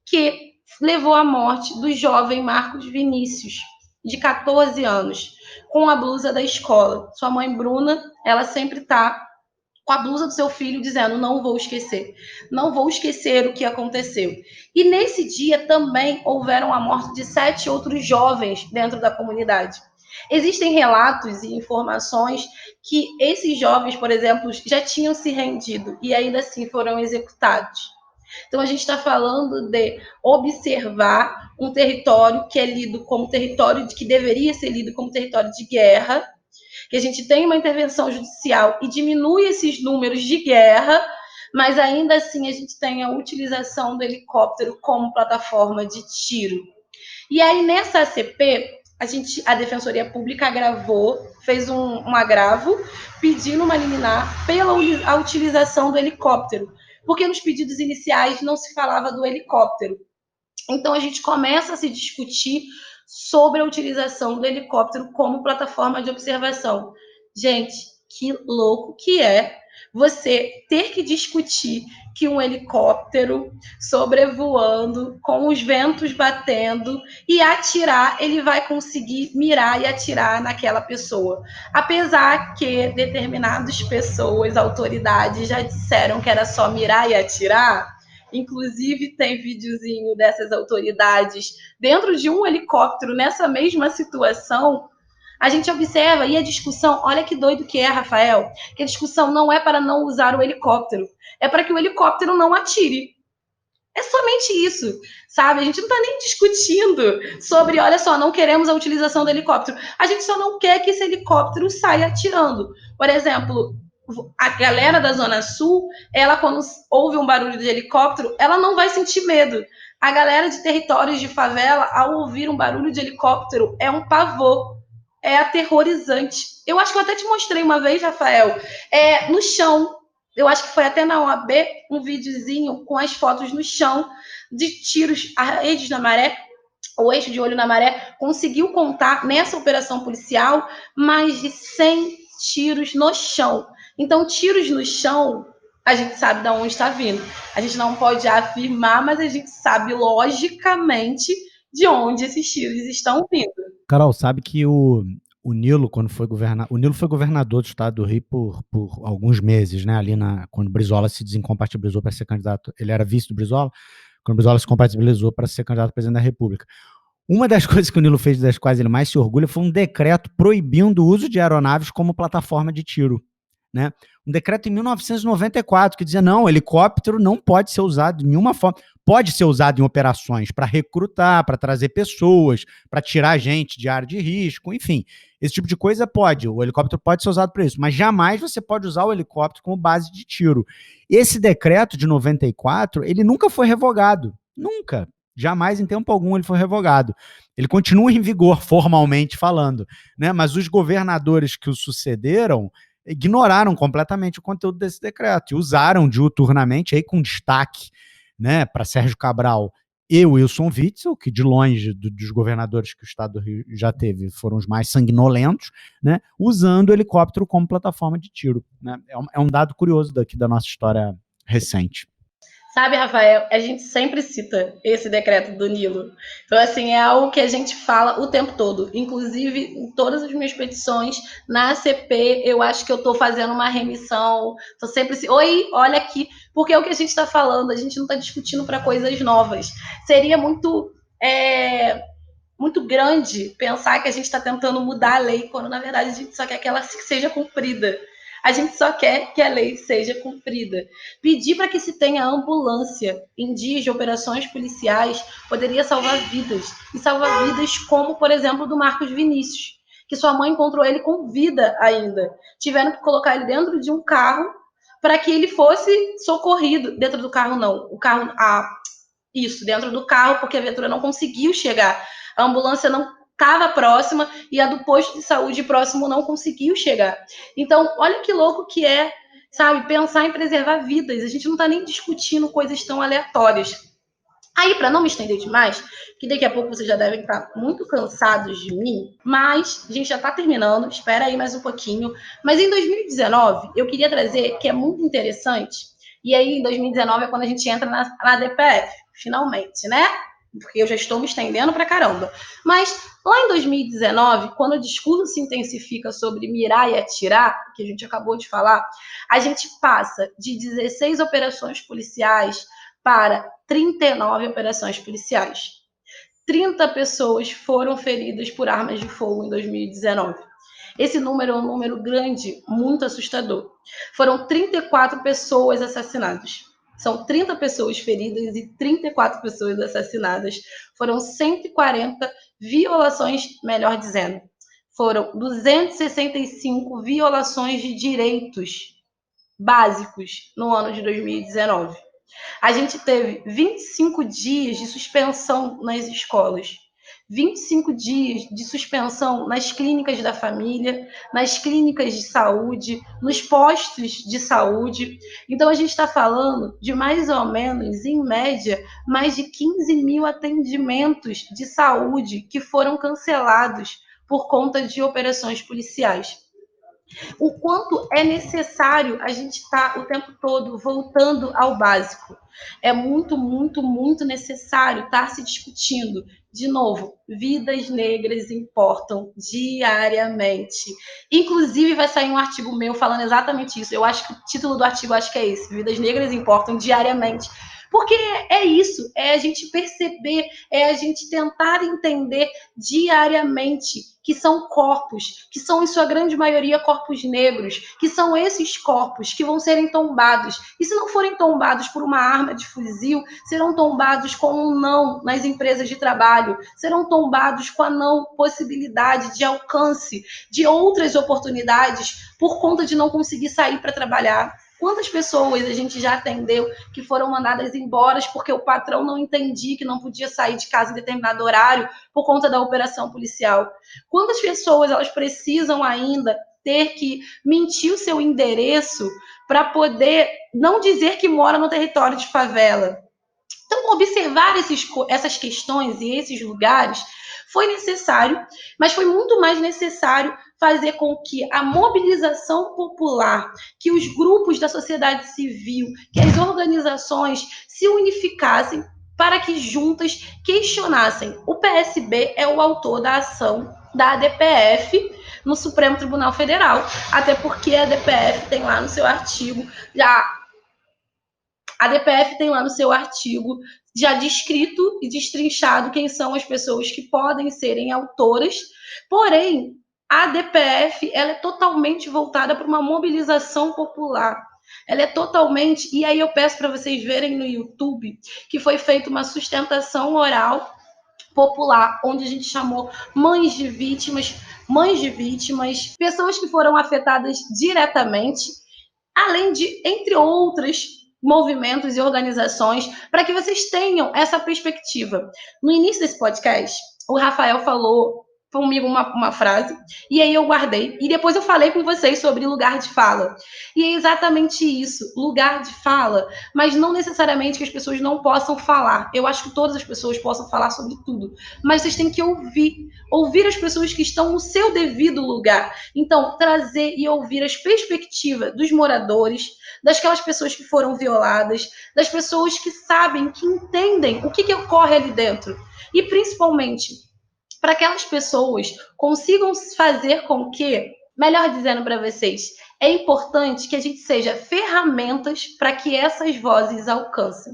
que levou à morte do jovem Marcos Vinícius, de 14 anos, com a blusa da escola. Sua mãe, Bruna, ela sempre está com com a blusa do seu filho, dizendo: não vou esquecer o que aconteceu. E nesse dia também houveram a morte de 7 outros jovens dentro da comunidade. Existem relatos e informações que esses jovens, por exemplo, já tinham se rendido e ainda assim foram executados. Então, a gente está falando de observar um território que é lido como território que deveria ser lido como território de guerra, que a gente tem uma intervenção judicial e diminui esses números de guerra, mas ainda assim a gente tem a utilização do helicóptero como plataforma de tiro. E aí, nessa ACP, a Defensoria Pública fez um agravo, pedindo uma liminar pela a utilização do helicóptero, porque nos pedidos iniciais não se falava do helicóptero. Então, a gente começa a se discutir sobre a utilização do helicóptero como plataforma de observação. Gente, que louco que é você ter que discutir que um helicóptero sobrevoando, com os ventos batendo e atirar, ele vai conseguir mirar e atirar naquela pessoa. Apesar que determinadas pessoas, autoridades, já disseram que era só mirar e atirar. Inclusive, tem videozinho dessas autoridades dentro de um helicóptero nessa mesma situação. A gente observa, e a discussão, olha que doido que é, Rafael, que a discussão não é para não usar o helicóptero, é para que o helicóptero não atire. É somente isso, sabe? A gente não está nem discutindo sobre, olha só, não queremos a utilização do helicóptero. A gente só não quer que esse helicóptero saia atirando. Por exemplo, a galera da Zona Sul, ela quando ouve um barulho de helicóptero, ela não vai sentir medo. A galera de territórios de favela, ao ouvir um barulho de helicóptero, é um pavor. É aterrorizante. Eu acho que eu até te mostrei uma vez, Rafael, no chão. Eu acho que foi até na OAB, um videozinho com as fotos no chão de tiros. A Rede da Maré, o Eixo de Olho na Maré, conseguiu contar nessa operação policial mais de 100 tiros no chão. Então, tiros no chão, a gente sabe de onde está vindo. A gente não pode afirmar, mas a gente sabe logicamente de onde esses tiros estão vindo. Carol, sabe que o Nilo, quando foi o Nilo foi governador do estado do Rio por alguns meses, né? Ali quando o Brizola se desincompatibilizou para ser candidato, ele era vice do Brizola, quando o Brizola se compatibilizou para ser candidato a presidente da República. Uma das coisas que o Nilo fez, das quais ele mais se orgulha, foi um decreto proibindo o uso de aeronaves como plataforma de tiro, né? Um decreto em 1994 que dizia: não, helicóptero não pode ser usado de nenhuma forma. Pode ser usado em operações para recrutar, para trazer pessoas, para tirar gente de área de risco, enfim. Esse tipo de coisa pode. O helicóptero pode ser usado para isso, mas jamais você pode usar o helicóptero como base de tiro. Esse decreto de 94, ele nunca foi revogado. Nunca. Jamais, em tempo algum, ele foi revogado. Ele continua em vigor, formalmente falando, né? Mas os governadores que o sucederam ignoraram completamente o conteúdo desse decreto e usaram diuturnamente, aí com destaque, né, para Sérgio Cabral e Wilson Witzel, que de longe dos governadores que o estado do Rio já teve foram os mais sanguinolentos, né, usando o helicóptero como plataforma de tiro, né? É um dado curioso daqui da nossa história recente. Sabe, Rafael, a gente sempre cita esse decreto do Nilo. Então, assim, é algo que a gente fala o tempo todo. Inclusive, em todas as minhas petições, na ACP, eu acho que eu estou fazendo uma remissão. Estou sempre assim, oi, olha aqui. Porque é o que a gente está falando, a gente não está discutindo para coisas novas. Seria muito grande pensar que a gente está tentando mudar a lei, quando, na verdade, a gente só quer que ela seja cumprida. A gente só quer que a lei seja cumprida. Pedir para que se tenha ambulância em dias de operações policiais poderia salvar vidas. E salvar vidas como, por exemplo, do Marcos Vinícius, que sua mãe encontrou ele com vida ainda. Tiveram que colocar ele dentro de um carro para que ele fosse socorrido. Dentro do carro, não. Dentro do carro, porque a viatura não conseguiu chegar. A ambulância não estava próxima e a do posto de saúde próximo não conseguiu chegar. Então, olha que louco que é, sabe, pensar em preservar vidas. A gente não está nem discutindo coisas tão aleatórias. Aí, para não me estender demais, que daqui a pouco vocês já devem estar muito cansados de mim, mas a gente já está terminando, espera aí mais um pouquinho. Mas em 2019, eu queria trazer, que é muito interessante, e aí em 2019 é quando a gente entra na DPF, finalmente, né? porque eu já estou me estendendo pra caramba. Mas lá em 2019, quando o discurso se intensifica sobre mirar e atirar, que a gente acabou de falar, a gente passa de 16 operações policiais para 39 operações policiais. 30 pessoas foram feridas por armas de fogo em 2019. Esse número é um número grande, muito assustador. Foram 34 pessoas assassinadas. São 30 pessoas feridas e 34 pessoas assassinadas. Foram 140 violações, melhor dizendo. Foram 265 violações de direitos básicos no ano de 2019. A gente teve 25 dias de suspensão nas escolas. 25 dias de suspensão nas clínicas da família, nas clínicas de saúde, nos postos de saúde. Então, a gente está falando de mais ou menos, em média, mais de 15 mil atendimentos de saúde que foram cancelados por conta de operações policiais. O quanto é necessário a gente estar o tempo todo voltando ao básico. É muito, muito, muito necessário estar se discutindo. De novo, vidas negras importam diariamente. Inclusive, vai sair um artigo meu falando exatamente isso. Eu acho que o título do artigo acho que é esse: Vidas negras importam diariamente. Porque é isso, é a gente perceber, é a gente tentar entender diariamente que são corpos, que são em sua grande maioria corpos negros, que são esses corpos que vão serem tombados. E se não forem tombados por uma arma de fuzil, serão tombados com um não nas empresas de trabalho, serão tombados com a não possibilidade de alcance de outras oportunidades por conta de não conseguir sair para trabalhar. Quantas pessoas a gente já atendeu que foram mandadas embora porque o patrão não entendia que não podia sair de casa em determinado horário por conta da operação policial? Quantas pessoas elas precisam ainda ter que mentir o seu endereço para poder não dizer que mora no território de favela? Então, observar essas questões e esses lugares foi necessário, mas foi muito mais necessário fazer com que a mobilização popular, que os grupos da sociedade civil, que as organizações se unificassem para que juntas questionassem. O PSB é o autor da ação da ADPF no Supremo Tribunal Federal, até porque a ADPF tem lá no seu artigo já descrito e destrinchado quem são as pessoas que podem serem autoras, porém, a ADPF ela é totalmente voltada para uma mobilização popular. Ela é totalmente... E aí eu peço para vocês verem no YouTube que foi feita uma sustentação oral popular, onde a gente chamou mães de vítimas, pessoas que foram afetadas diretamente, além de, entre outras, movimentos e organizações, para que vocês tenham essa perspectiva. No início desse podcast, o Rafael falou comigo uma frase, e aí eu guardei, e depois eu falei com vocês sobre lugar de fala. E é exatamente isso, lugar de fala, mas não necessariamente que as pessoas não possam falar. Eu acho que todas as pessoas possam falar sobre tudo, mas vocês têm que ouvir as pessoas que estão no seu devido lugar. Então, trazer e ouvir as perspectivas dos moradores, daquelas pessoas que foram violadas, das pessoas que sabem, que entendem o que ocorre ali dentro. E, principalmente, para que aquelas pessoas consigam fazer com que, melhor dizendo para vocês, é importante que a gente seja ferramentas para que essas vozes alcancem.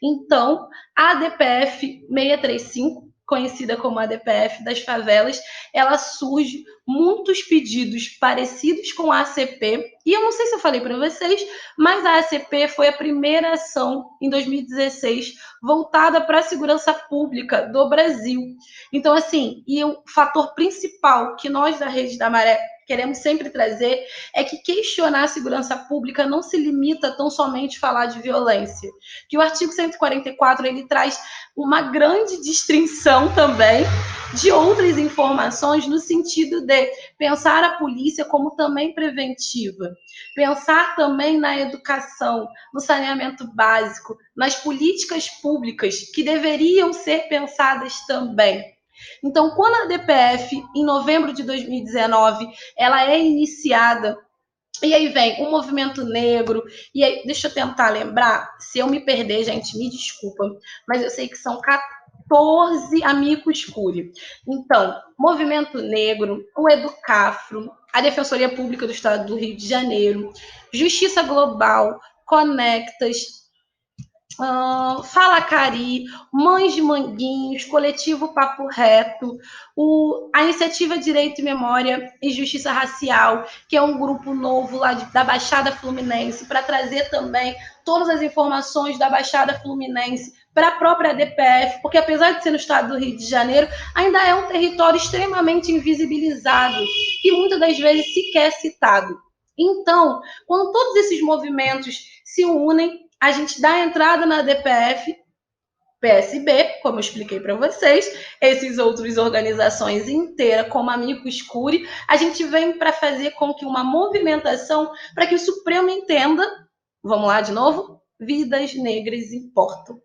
Então, a ADPF 635, conhecida como ADPF das favelas, ela surge muitos pedidos parecidos com a ACP, e eu não sei se eu falei para vocês, mas a ACP foi a primeira ação em 2016 voltada para a segurança pública do Brasil. Então, assim, e o fator principal que nós da Rede da Maré queremos sempre trazer é que questionar a segurança pública não se limita tão somente a falar de violência. Que o artigo 144 ele traz uma grande distinção também de outras informações no sentido de pensar a polícia como também preventiva, pensar também na educação, no saneamento básico, nas políticas públicas que deveriam ser pensadas também. Então, quando a ADPF, em novembro de 2019, ela é iniciada, e aí vem o movimento negro, e aí, deixa eu tentar lembrar, se eu me perder, gente, me desculpa, mas eu sei que são 14 amicus curiae. Então, Movimento Negro, o Educafro, a Defensoria Pública do Estado do Rio de Janeiro, Justiça Global, Conectas, Fala Cari, Mães de Manguinhos, Coletivo Papo Reto, a Iniciativa Direito e Memória e Justiça Racial, que é um grupo novo lá da Baixada Fluminense, para trazer também todas as informações da Baixada Fluminense para a própria DPF, porque apesar de ser no estado do Rio de Janeiro, ainda é um território extremamente invisibilizado e muitas das vezes sequer citado. Então, quando todos esses movimentos se unem, a gente dá entrada na DPF, PSB, como eu expliquei para vocês, esses outros organizações inteiras, como Amicus Curiae, a gente vem para fazer com que uma movimentação para que o Supremo entenda, vamos lá de novo, vidas negras importam.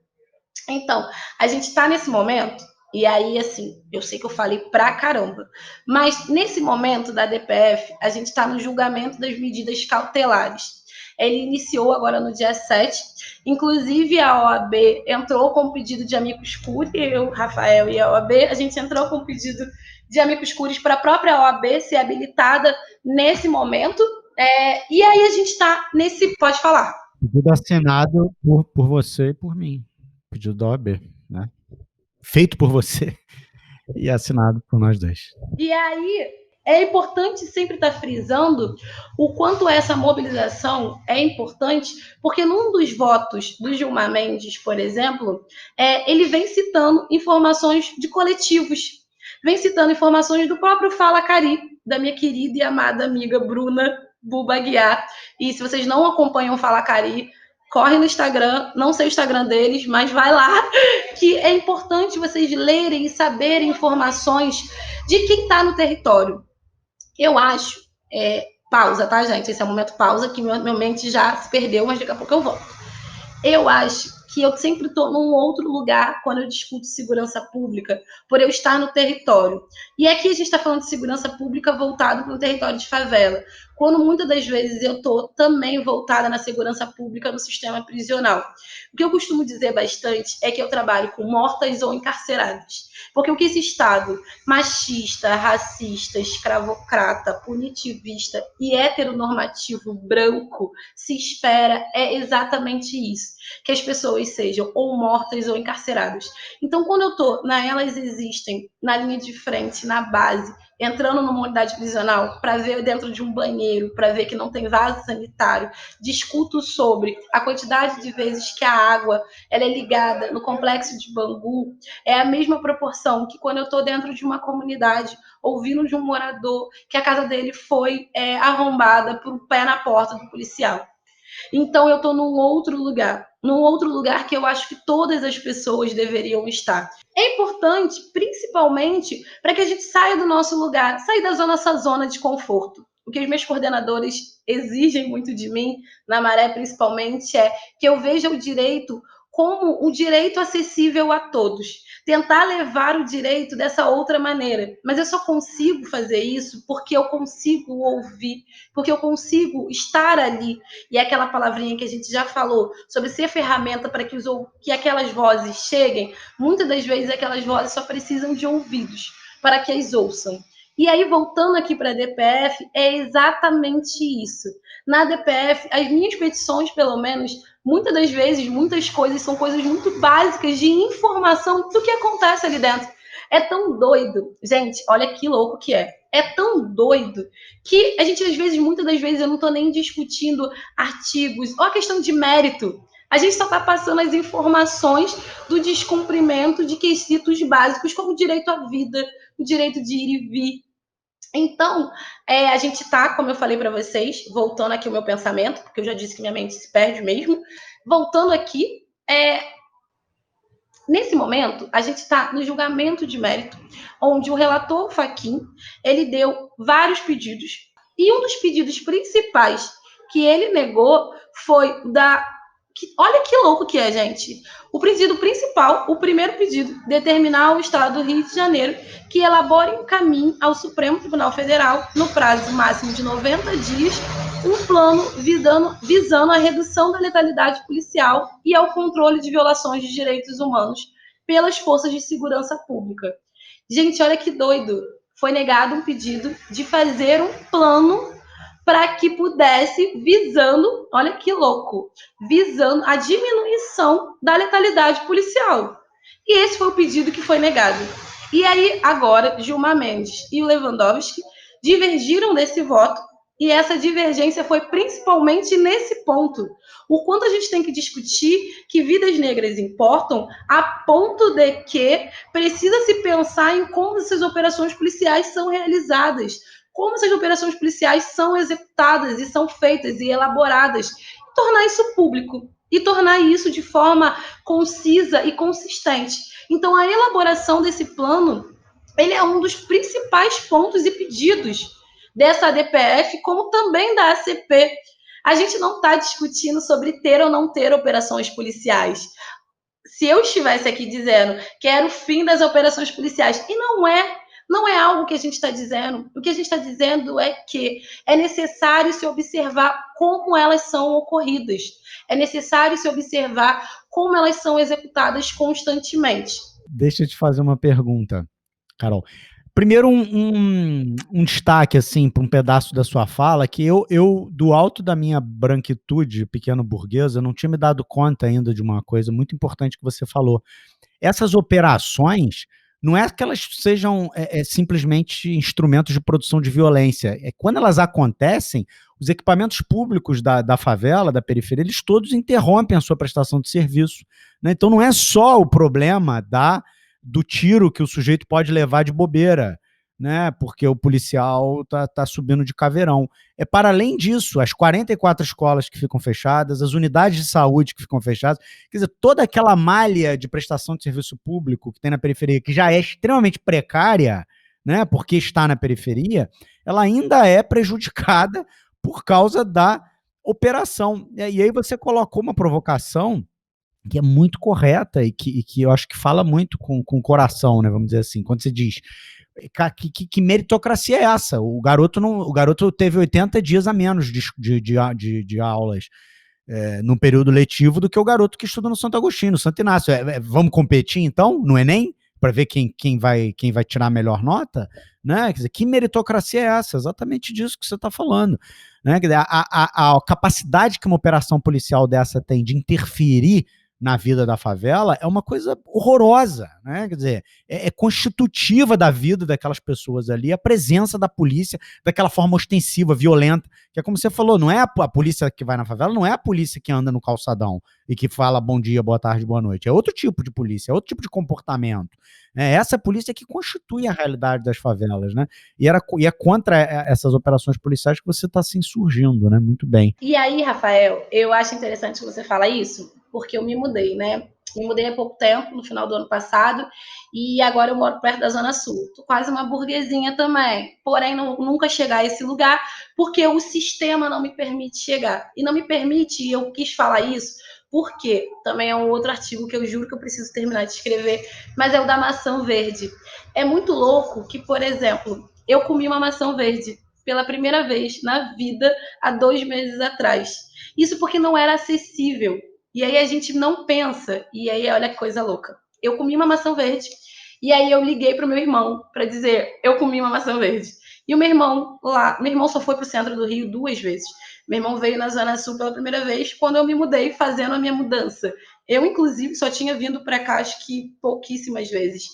Então, a gente está nesse momento, e aí, assim, eu sei que eu falei pra caramba, mas nesse momento da DPF, a gente está no julgamento das medidas cautelares. Ele iniciou agora no dia 7, inclusive a OAB entrou com pedido de amicus curiae, eu, Rafael e a OAB, a gente entrou com pedido de amicus curiae para a própria OAB ser habilitada nesse momento, e aí a gente está nesse... Pode falar. Pedido assinado por você e por mim. Pedido da OAB, né? Feito por você e assinado por nós dois. E aí, é importante sempre estar frisando o quanto essa mobilização é importante, porque num dos votos do Gilmar Mendes, por exemplo, ele vem citando informações de coletivos, vem citando informações do próprio Fala Cari, da minha querida e amada amiga Bruna Buba Aguiar. E se vocês não acompanham o Fala Cari, corre no Instagram, não sei o Instagram deles, mas vai lá, que é importante vocês lerem e saberem informações de quem está no território. Eu acho, pausa, tá, gente? Esse é o momento pausa, que minha mente já se perdeu, mas daqui a pouco eu volto. Eu acho que eu sempre estou num outro lugar quando eu discuto segurança pública, por eu estar no território. E aqui a gente está falando de segurança pública voltado para um território de favela, quando muitas das vezes eu estou também voltada na segurança pública no sistema prisional. O que eu costumo dizer bastante é que eu trabalho com mortas ou encarceradas. Porque o que esse Estado machista, racista, escravocrata, punitivista e heteronormativo branco se espera é exatamente isso, que as pessoas sejam ou mortas ou encarceradas. Então, quando eu estou na Elas Existem, na linha de frente, na base, entrando numa unidade prisional para ver dentro de um banheiro, para ver que não tem vaso sanitário, discuto sobre a quantidade de vezes que a água ela é ligada no complexo de Bangu, é a mesma proporção que quando eu estou dentro de uma comunidade, ouvindo de um morador que a casa dele foi arrombada por um pé na porta do policial. Então, eu estou num outro lugar que eu acho que todas as pessoas deveriam estar. É importante, principalmente, para que a gente saia do nosso lugar, sair da nossa zona de conforto. O que os meus coordenadores exigem muito de mim, na Maré principalmente, é que eu veja o direito como um direito acessível a todos. Tentar levar o direito dessa outra maneira. Mas eu só consigo fazer isso porque eu consigo ouvir, porque eu consigo estar ali. E é aquela palavrinha que a gente já falou sobre ser ferramenta para que aquelas vozes cheguem, muitas das vezes aquelas vozes só precisam de ouvidos para que as ouçam. E aí, voltando aqui para a DPF, é exatamente isso. Na DPF, as minhas petições, pelo menos, muitas das vezes, muitas coisas são coisas muito básicas de informação do que acontece ali dentro. É tão doido. Gente, olha que louco que é. É tão doido que a gente, às vezes, muitas das vezes, eu não estou nem discutindo artigos ou a questão de mérito. A gente só está passando as informações do descumprimento de quesitos básicos, como o direito à vida, o direito de ir e vir. Então, a gente está, como eu falei para vocês, voltando aqui o meu pensamento, porque eu já disse que minha mente se perde mesmo, voltando aqui, nesse momento, a gente está no julgamento de mérito, onde o relator Fachin, ele deu vários pedidos, e um dos pedidos principais que ele negou foi olha que louco que é, gente. O pedido principal, o primeiro pedido, determinar ao Estado do Rio de Janeiro que elabore um caminho ao Supremo Tribunal Federal, no prazo máximo de 90 dias, um plano visando a redução da letalidade policial e ao controle de violações de direitos humanos pelas forças de segurança pública. Gente, olha que doido. Foi negado um pedido de fazer um plano para que pudesse, visando, olha que louco, visando a diminuição da letalidade policial. E esse foi o pedido que foi negado. E aí, agora, Gilmar Mendes e o Lewandowski divergiram desse voto, e essa divergência foi principalmente nesse ponto. O quanto a gente tem que discutir que vidas negras importam, a ponto de que precisa se pensar em como essas operações policiais são realizadas, como essas operações policiais são executadas e são feitas e elaboradas, e tornar isso público, e tornar isso de forma concisa e consistente. Então, a elaboração desse plano, ele é um dos principais pontos e pedidos dessa ADPF, como também da ACP. A gente não está discutindo sobre ter ou não ter operações policiais. Se eu estivesse aqui dizendo que era o fim das operações policiais, e não é algo que a gente está dizendo. O que a gente está dizendo é que é necessário se observar como elas são ocorridas. É necessário se observar como elas são executadas constantemente. Deixa eu te fazer uma pergunta, Carol. Primeiro, um destaque, assim, para um pedaço da sua fala, que eu, do alto da minha branquitude pequeno burguesa, não tinha me dado conta ainda de uma coisa muito importante que você falou. Essas operações, não é que elas sejam simplesmente instrumentos de produção de violência. Quando elas acontecem, os equipamentos públicos da favela, da periferia, eles todos interrompem a sua prestação de serviço, né? Então não é só o problema do tiro que o sujeito pode levar de bobeira, né? Porque o policial tá subindo de caveirão. É para além disso, as 44 escolas que ficam fechadas, as unidades de saúde que ficam fechadas, quer dizer, toda aquela malha de prestação de serviço público que tem na periferia, que já é extremamente precária, né? Porque está na periferia, ela ainda é prejudicada por causa da operação. E aí você colocou uma provocação que é muito correta e que eu acho que fala muito com o coração, né? Vamos dizer assim, quando você diz que meritocracia é essa? O garoto teve 80 dias a menos de aulas no período letivo do que o garoto que estuda no Santo Agostinho, no Santo Inácio. Vamos competir, então, no Enem? Para ver quem vai tirar a melhor nota? Né? Quer dizer, que meritocracia é essa? Exatamente disso que você está falando. Né? Quer dizer, a capacidade que uma operação policial dessa tem de interferir na vida da favela é uma coisa horrorosa, né? Quer dizer, é constitutiva da vida daquelas pessoas ali, a presença da polícia daquela forma ostensiva, violenta, que é como você falou, não é a polícia que vai na favela, não é a polícia que anda no calçadão e que fala bom dia, boa tarde, boa noite, é outro tipo de polícia, é outro tipo de comportamento. Essa polícia que constitui a realidade das favelas, né? E é contra essas operações policiais que você está se insurgindo, né? Muito bem. E aí, Rafael, eu acho interessante que você fala isso, porque eu me mudei, né? Me mudei há pouco tempo, no final do ano passado, e agora eu moro perto da Zona Sul. Tô quase uma burguesinha também, porém nunca chegar a esse lugar, porque o sistema não me permite chegar. E não me permite, e eu quis falar isso, porque também é um outro artigo que eu juro que eu preciso terminar de escrever, mas é o da maçã verde. É muito louco que, por exemplo, eu comi uma maçã verde pela primeira vez na vida há 2 meses atrás. Isso porque não era acessível. E aí a gente não pensa. E aí, olha que coisa louca. Eu comi uma maçã verde. E aí eu liguei pro meu irmão para dizer, eu comi uma maçã verde. E o meu irmão só foi pro centro do Rio 2 vezes. Meu irmão veio na Zona Sul pela primeira vez quando eu me mudei, fazendo a minha mudança. Eu, inclusive, só tinha vindo para cá, acho que pouquíssimas vezes.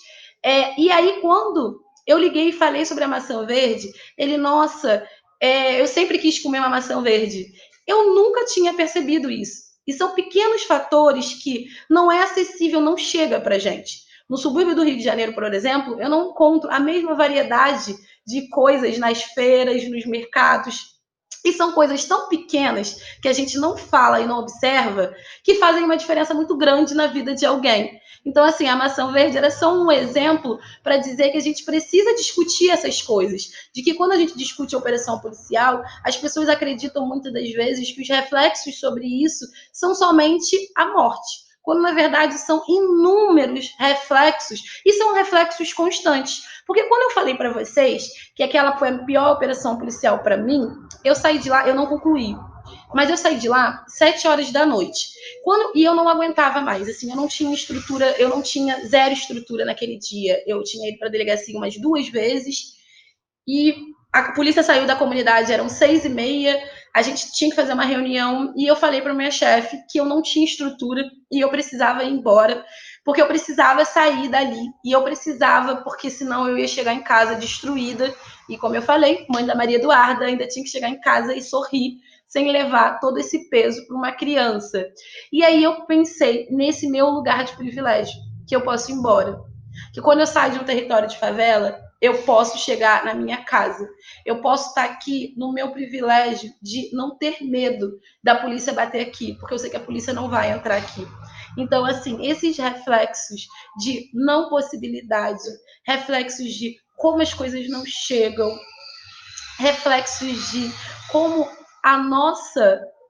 E aí, quando eu liguei e falei sobre a maçã verde, ele, nossa, eu sempre quis comer uma maçã verde. Eu nunca tinha percebido isso. E são pequenos fatores que não é acessível, não chega para a gente. No subúrbio do Rio de Janeiro, por exemplo, eu não encontro a mesma variedade de coisas nas feiras, nos mercados. E são coisas tão pequenas que a gente não fala e não observa que fazem uma diferença muito grande na vida de alguém. Então, assim, a maçã verde era só um exemplo para dizer que a gente precisa discutir essas coisas. De que quando a gente discute a operação policial, as pessoas acreditam muitas das vezes que os reflexos sobre isso são somente a morte. Quando, na verdade, são inúmeros reflexos e são reflexos constantes. Porque quando eu falei para vocês que aquela foi a pior operação policial para mim, eu saí de lá, eu não concluí. Mas eu saí de lá 7 horas da noite. E eu não aguentava mais, assim, eu não tinha estrutura, eu não tinha zero estrutura naquele dia. Eu tinha ido para a delegacia umas 2 vezes e a polícia saiu da comunidade, eram 6h30, a gente tinha que fazer uma reunião e eu falei para minha chefe que eu não tinha estrutura e eu precisava ir embora, porque eu precisava sair dali e eu precisava, porque senão eu ia chegar em casa destruída e, como eu falei, mãe da Maria Eduarda, ainda tinha que chegar em casa e sorrir sem levar todo esse peso para uma criança. E aí eu pensei nesse meu lugar de privilégio, que eu posso ir embora. Que quando eu saio de um território de favela, eu posso chegar na minha casa. Eu posso estar aqui no meu privilégio de não ter medo da polícia bater aqui, porque eu sei que a polícia não vai entrar aqui. Então, assim, esses reflexos de não possibilidade, reflexos de como as coisas não chegam, reflexos de como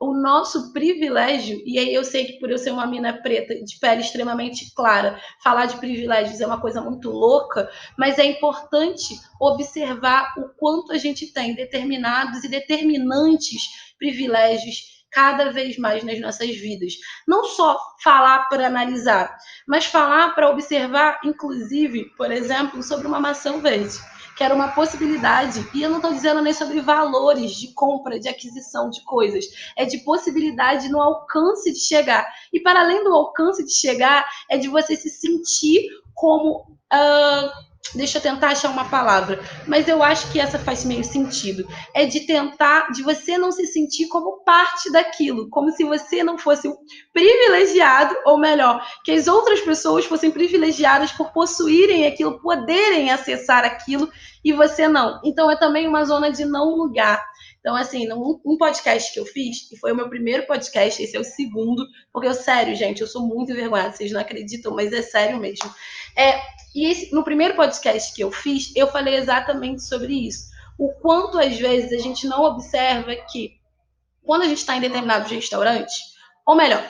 o nosso privilégio, e aí eu sei que por eu ser uma mina preta de pele extremamente clara, falar de privilégios é uma coisa muito louca, mas é importante observar o quanto a gente tem determinados e determinantes privilégios cada vez mais nas nossas vidas. Não só falar para analisar, mas falar para observar, inclusive, por exemplo, sobre uma maçã verde, que era uma possibilidade, e eu não estou dizendo nem sobre valores de compra, de aquisição de coisas, é de possibilidade no alcance de chegar. E para além do alcance de chegar, é de você se sentir como... deixa eu tentar achar uma palavra, mas eu acho que essa faz meio sentido. É de você não se sentir como parte daquilo, como se você não fosse um privilegiado, ou melhor, que as outras pessoas fossem privilegiadas por possuírem aquilo, poderem acessar aquilo, e você não. Então é também uma zona de não lugar. Então, assim, um podcast que eu fiz, e foi o meu primeiro podcast, esse é o segundo, porque sério, gente, eu sou muito envergonhada, vocês não acreditam, mas é sério mesmo. No primeiro podcast que eu fiz, eu falei exatamente sobre isso. O quanto, às vezes, a gente não observa que, quando a gente está em determinados restaurantes, ou melhor,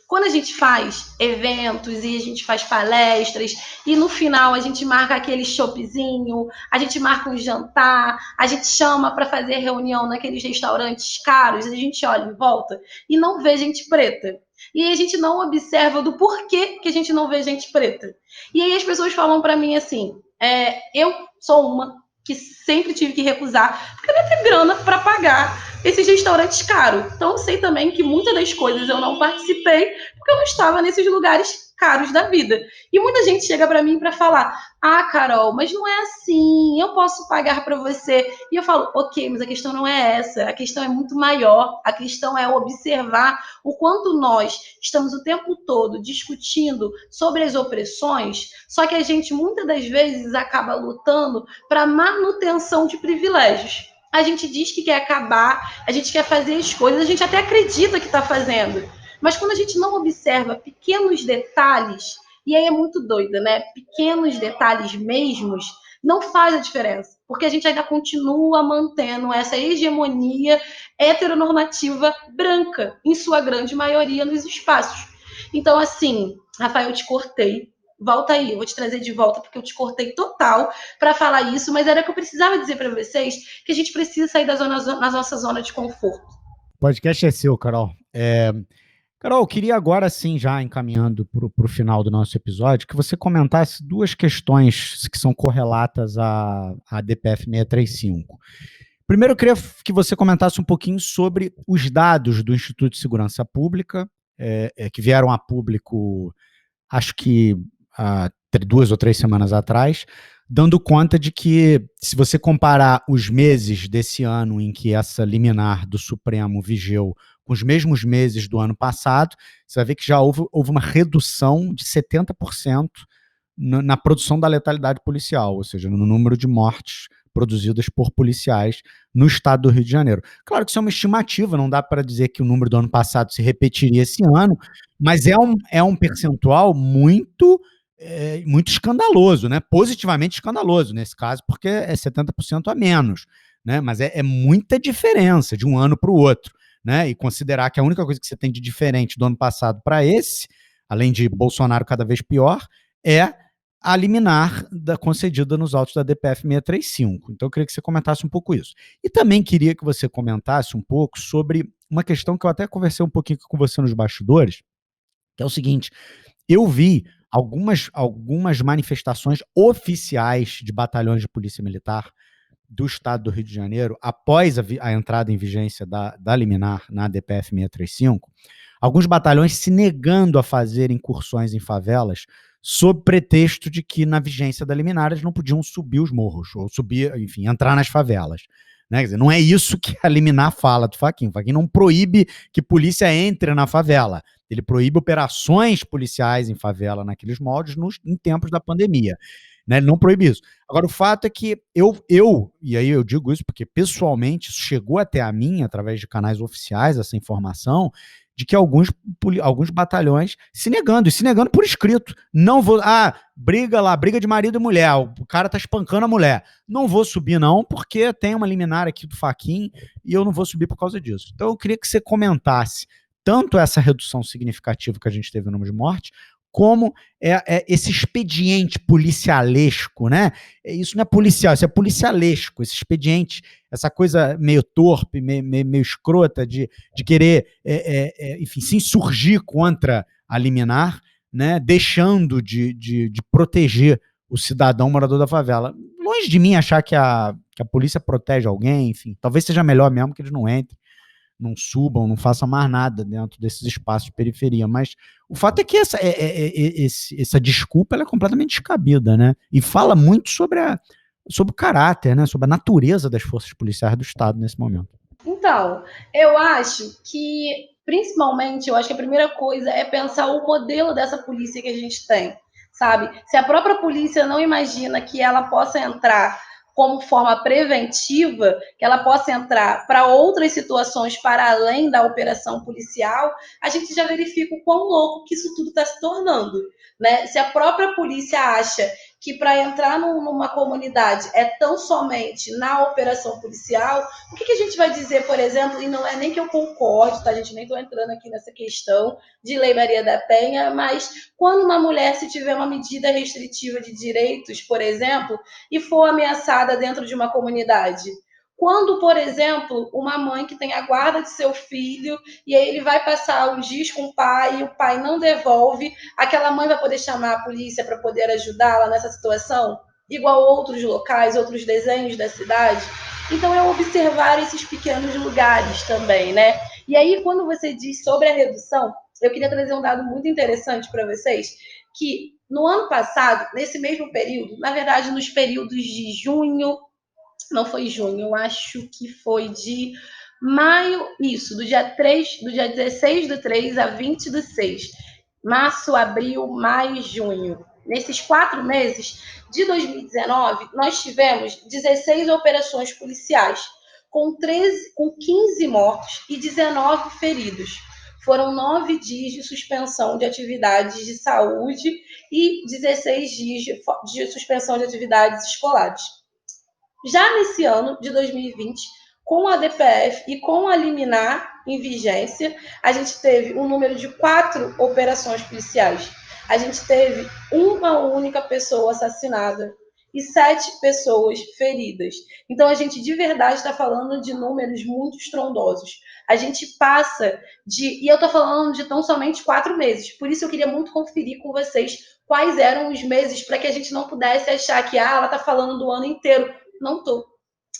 quando a gente faz eventos e a gente faz palestras e no final a gente marca aquele shopzinho, a gente marca um jantar, a gente chama para fazer reunião naqueles restaurantes caros, a gente olha em volta e não vê gente preta. E aí a gente não observa do porquê que a gente não vê gente preta. E aí as pessoas falam para mim assim, eu sou uma que sempre tive que recusar, porque eu não tenho grana para pagar esses restaurantes caros. Então, eu sei também que muitas das coisas eu não participei porque eu não estava nesses lugares caros da vida. E muita gente chega para mim para falar: ah, Carol, mas não é assim, eu posso pagar para você. E eu falo: ok, mas a questão não é essa, a questão é muito maior. A questão é observar o quanto nós estamos o tempo todo discutindo sobre as opressões, só que a gente muitas das vezes acaba lutando para manutenção de privilégios. A gente diz que quer acabar, a gente quer fazer as coisas, a gente até acredita que está fazendo. Mas quando a gente não observa pequenos detalhes, e aí é muito doido, né? Pequenos detalhes mesmos, não faz a diferença. Porque a gente ainda continua mantendo essa hegemonia heteronormativa branca, em sua grande maioria, nos espaços. Então, assim, Rafael, eu te cortei. Volta aí, eu vou te trazer de volta, porque eu te cortei total para falar isso, mas era que eu precisava dizer para vocês que a gente precisa sair da nossa zona de conforto. O podcast é seu, Carol. Carol, eu queria agora sim, já encaminhando para o final do nosso episódio, que você comentasse duas questões que são correlatas à DPF 635. Primeiro, eu queria que você comentasse um pouquinho sobre os dados do Instituto de Segurança Pública, que vieram a público, acho que há 2 ou 3 semanas atrás, dando conta de que, se você comparar os meses desse ano em que essa liminar do Supremo vigeu com os mesmos meses do ano passado, você vai ver que já houve uma redução de 70% na produção da letalidade policial, ou seja, no número de mortes produzidas por policiais no estado do Rio de Janeiro. Claro que isso é uma estimativa, não dá para dizer que o número do ano passado se repetiria esse ano, mas é um percentual muito escandaloso, né? Positivamente escandaloso nesse caso, porque é 70% a menos, né? Mas é muita diferença de um ano para o outro, né? E considerar que a única coisa que você tem de diferente do ano passado para esse, além de Bolsonaro cada vez pior, é a liminar concedida nos autos da DPF 635. Então eu queria que você comentasse um pouco isso. E também queria que você comentasse um pouco sobre uma questão que eu até conversei um pouquinho com você nos bastidores, que é o seguinte: eu vi algumas manifestações oficiais de batalhões de polícia militar do estado do Rio de Janeiro, após a entrada em vigência da liminar na DPF 635, alguns batalhões se negando a fazer incursões em favelas sob pretexto de que, na vigência da liminar, eles não podiam subir os morros, ou subir, enfim, entrar nas favelas. Né? Quer dizer, não é isso que a liminar fala do Fachin. O Fachin não proíbe que polícia entre na favela. Ele proíbe operações policiais em favela naqueles moldes em tempos da pandemia. Né? Ele não proíbe isso. Agora, o fato é que e aí eu digo isso porque pessoalmente isso chegou até a mim, através de canais oficiais, essa informação, de que alguns batalhões se negando por escrito. Não vou, briga de marido e mulher, o cara tá espancando a mulher. Não vou subir não, porque tem uma liminar aqui do Fachin e eu não vou subir por causa disso. Então eu queria que você comentasse tanto essa redução significativa que a gente teve no número de mortes, como esse expediente policialesco, né? Isso não é policial, isso é policialesco, esse expediente, essa coisa meio torpe, meio escrota de querer, enfim, se insurgir contra a liminar, né? Deixando de proteger o cidadão morador da favela. Longe de mim achar que a polícia protege alguém, enfim, talvez seja melhor mesmo que eles não entrem, não subam, não façam mais nada dentro desses espaços de periferia, mas o fato é que essa desculpa ela é completamente descabida, né? E fala muito sobre o caráter, né? Sobre a natureza das forças policiais do Estado nesse momento. Então, eu acho que, principalmente, a primeira coisa é pensar o modelo dessa polícia que a gente tem, sabe? Se a própria polícia não imagina que ela possa entrar como forma preventiva, que ela possa entrar para outras situações para além da operação policial, a gente já verifica o quão louco que isso tudo está se tornando, né? Se a própria polícia acha que para entrar numa comunidade é tão somente na operação policial, o que a gente vai dizer, por exemplo, e não é nem que eu concorde, tá, gente? Nem estou entrando aqui nessa questão de Lei Maria da Penha, mas quando uma mulher, se tiver uma medida restritiva de direitos, por exemplo, e for ameaçada dentro de uma comunidade. Quando, por exemplo, uma mãe que tem a guarda de seu filho e aí ele vai passar os dias com o pai e o pai não devolve, aquela mãe vai poder chamar a polícia para poder ajudá-la nessa situação? Igual outros locais, outros desenhos da cidade? Então, é observar esses pequenos lugares também, né? E aí, quando você diz sobre a redução, eu queria trazer um dado muito interessante para vocês, que no ano passado, nesse mesmo período, na verdade, nos períodos de junho, não foi junho, eu acho que foi de maio, isso, do dia 16/3 a 20/6. Março, abril, maio e junho. Nesses 4 meses de 2019, nós tivemos 16 operações policiais, com 15 mortos e 19 feridos. Foram 9 dias de suspensão de atividades de saúde e 16 dias de suspensão de atividades escolares. Já nesse ano de 2020, com a DPF e com a liminar em vigência, a gente teve um número de 4 operações policiais. A gente teve uma única pessoa assassinada e 7 pessoas feridas. Então, a gente de verdade está falando de números muito estrondosos. A gente passa de... E eu estou falando de tão somente 4 meses. Por isso, eu queria muito conferir com vocês quais eram os meses, para que a gente não pudesse achar que ela está falando do ano inteiro. Não estou.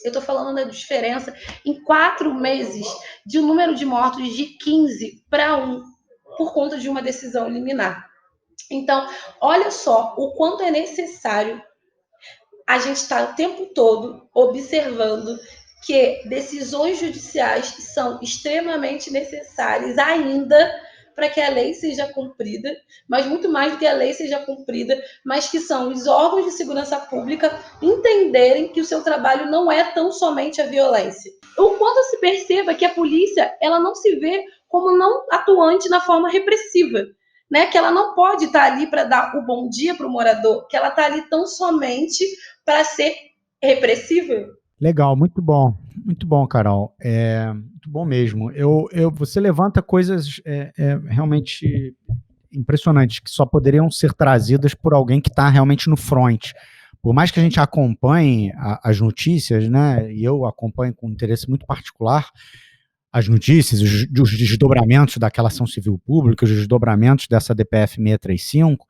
Eu estou falando da diferença em 4 meses de um número de mortos de 15 para 1 por conta de uma decisão liminar. Então, olha só o quanto é necessário a gente estar o tempo todo observando que decisões judiciais são extremamente necessárias ainda para que a lei seja cumprida, mas muito mais do que a lei seja cumprida, mas que são os órgãos de segurança pública entenderem que o seu trabalho não é tão somente a violência. O quanto se perceba que a polícia ela não se vê como não atuante na forma repressiva, né? Que ela não pode estar ali para dar o bom dia para o morador, que ela está ali tão somente para ser repressiva. Legal, muito bom, Carol. Muito bom mesmo. Você levanta coisas realmente impressionantes que só poderiam ser trazidas por alguém que está realmente no front. Por mais que a gente acompanhe as notícias, né? E eu acompanho com um interesse muito particular, as notícias, os desdobramentos daquela ação civil pública, os desdobramentos dessa DPF 635,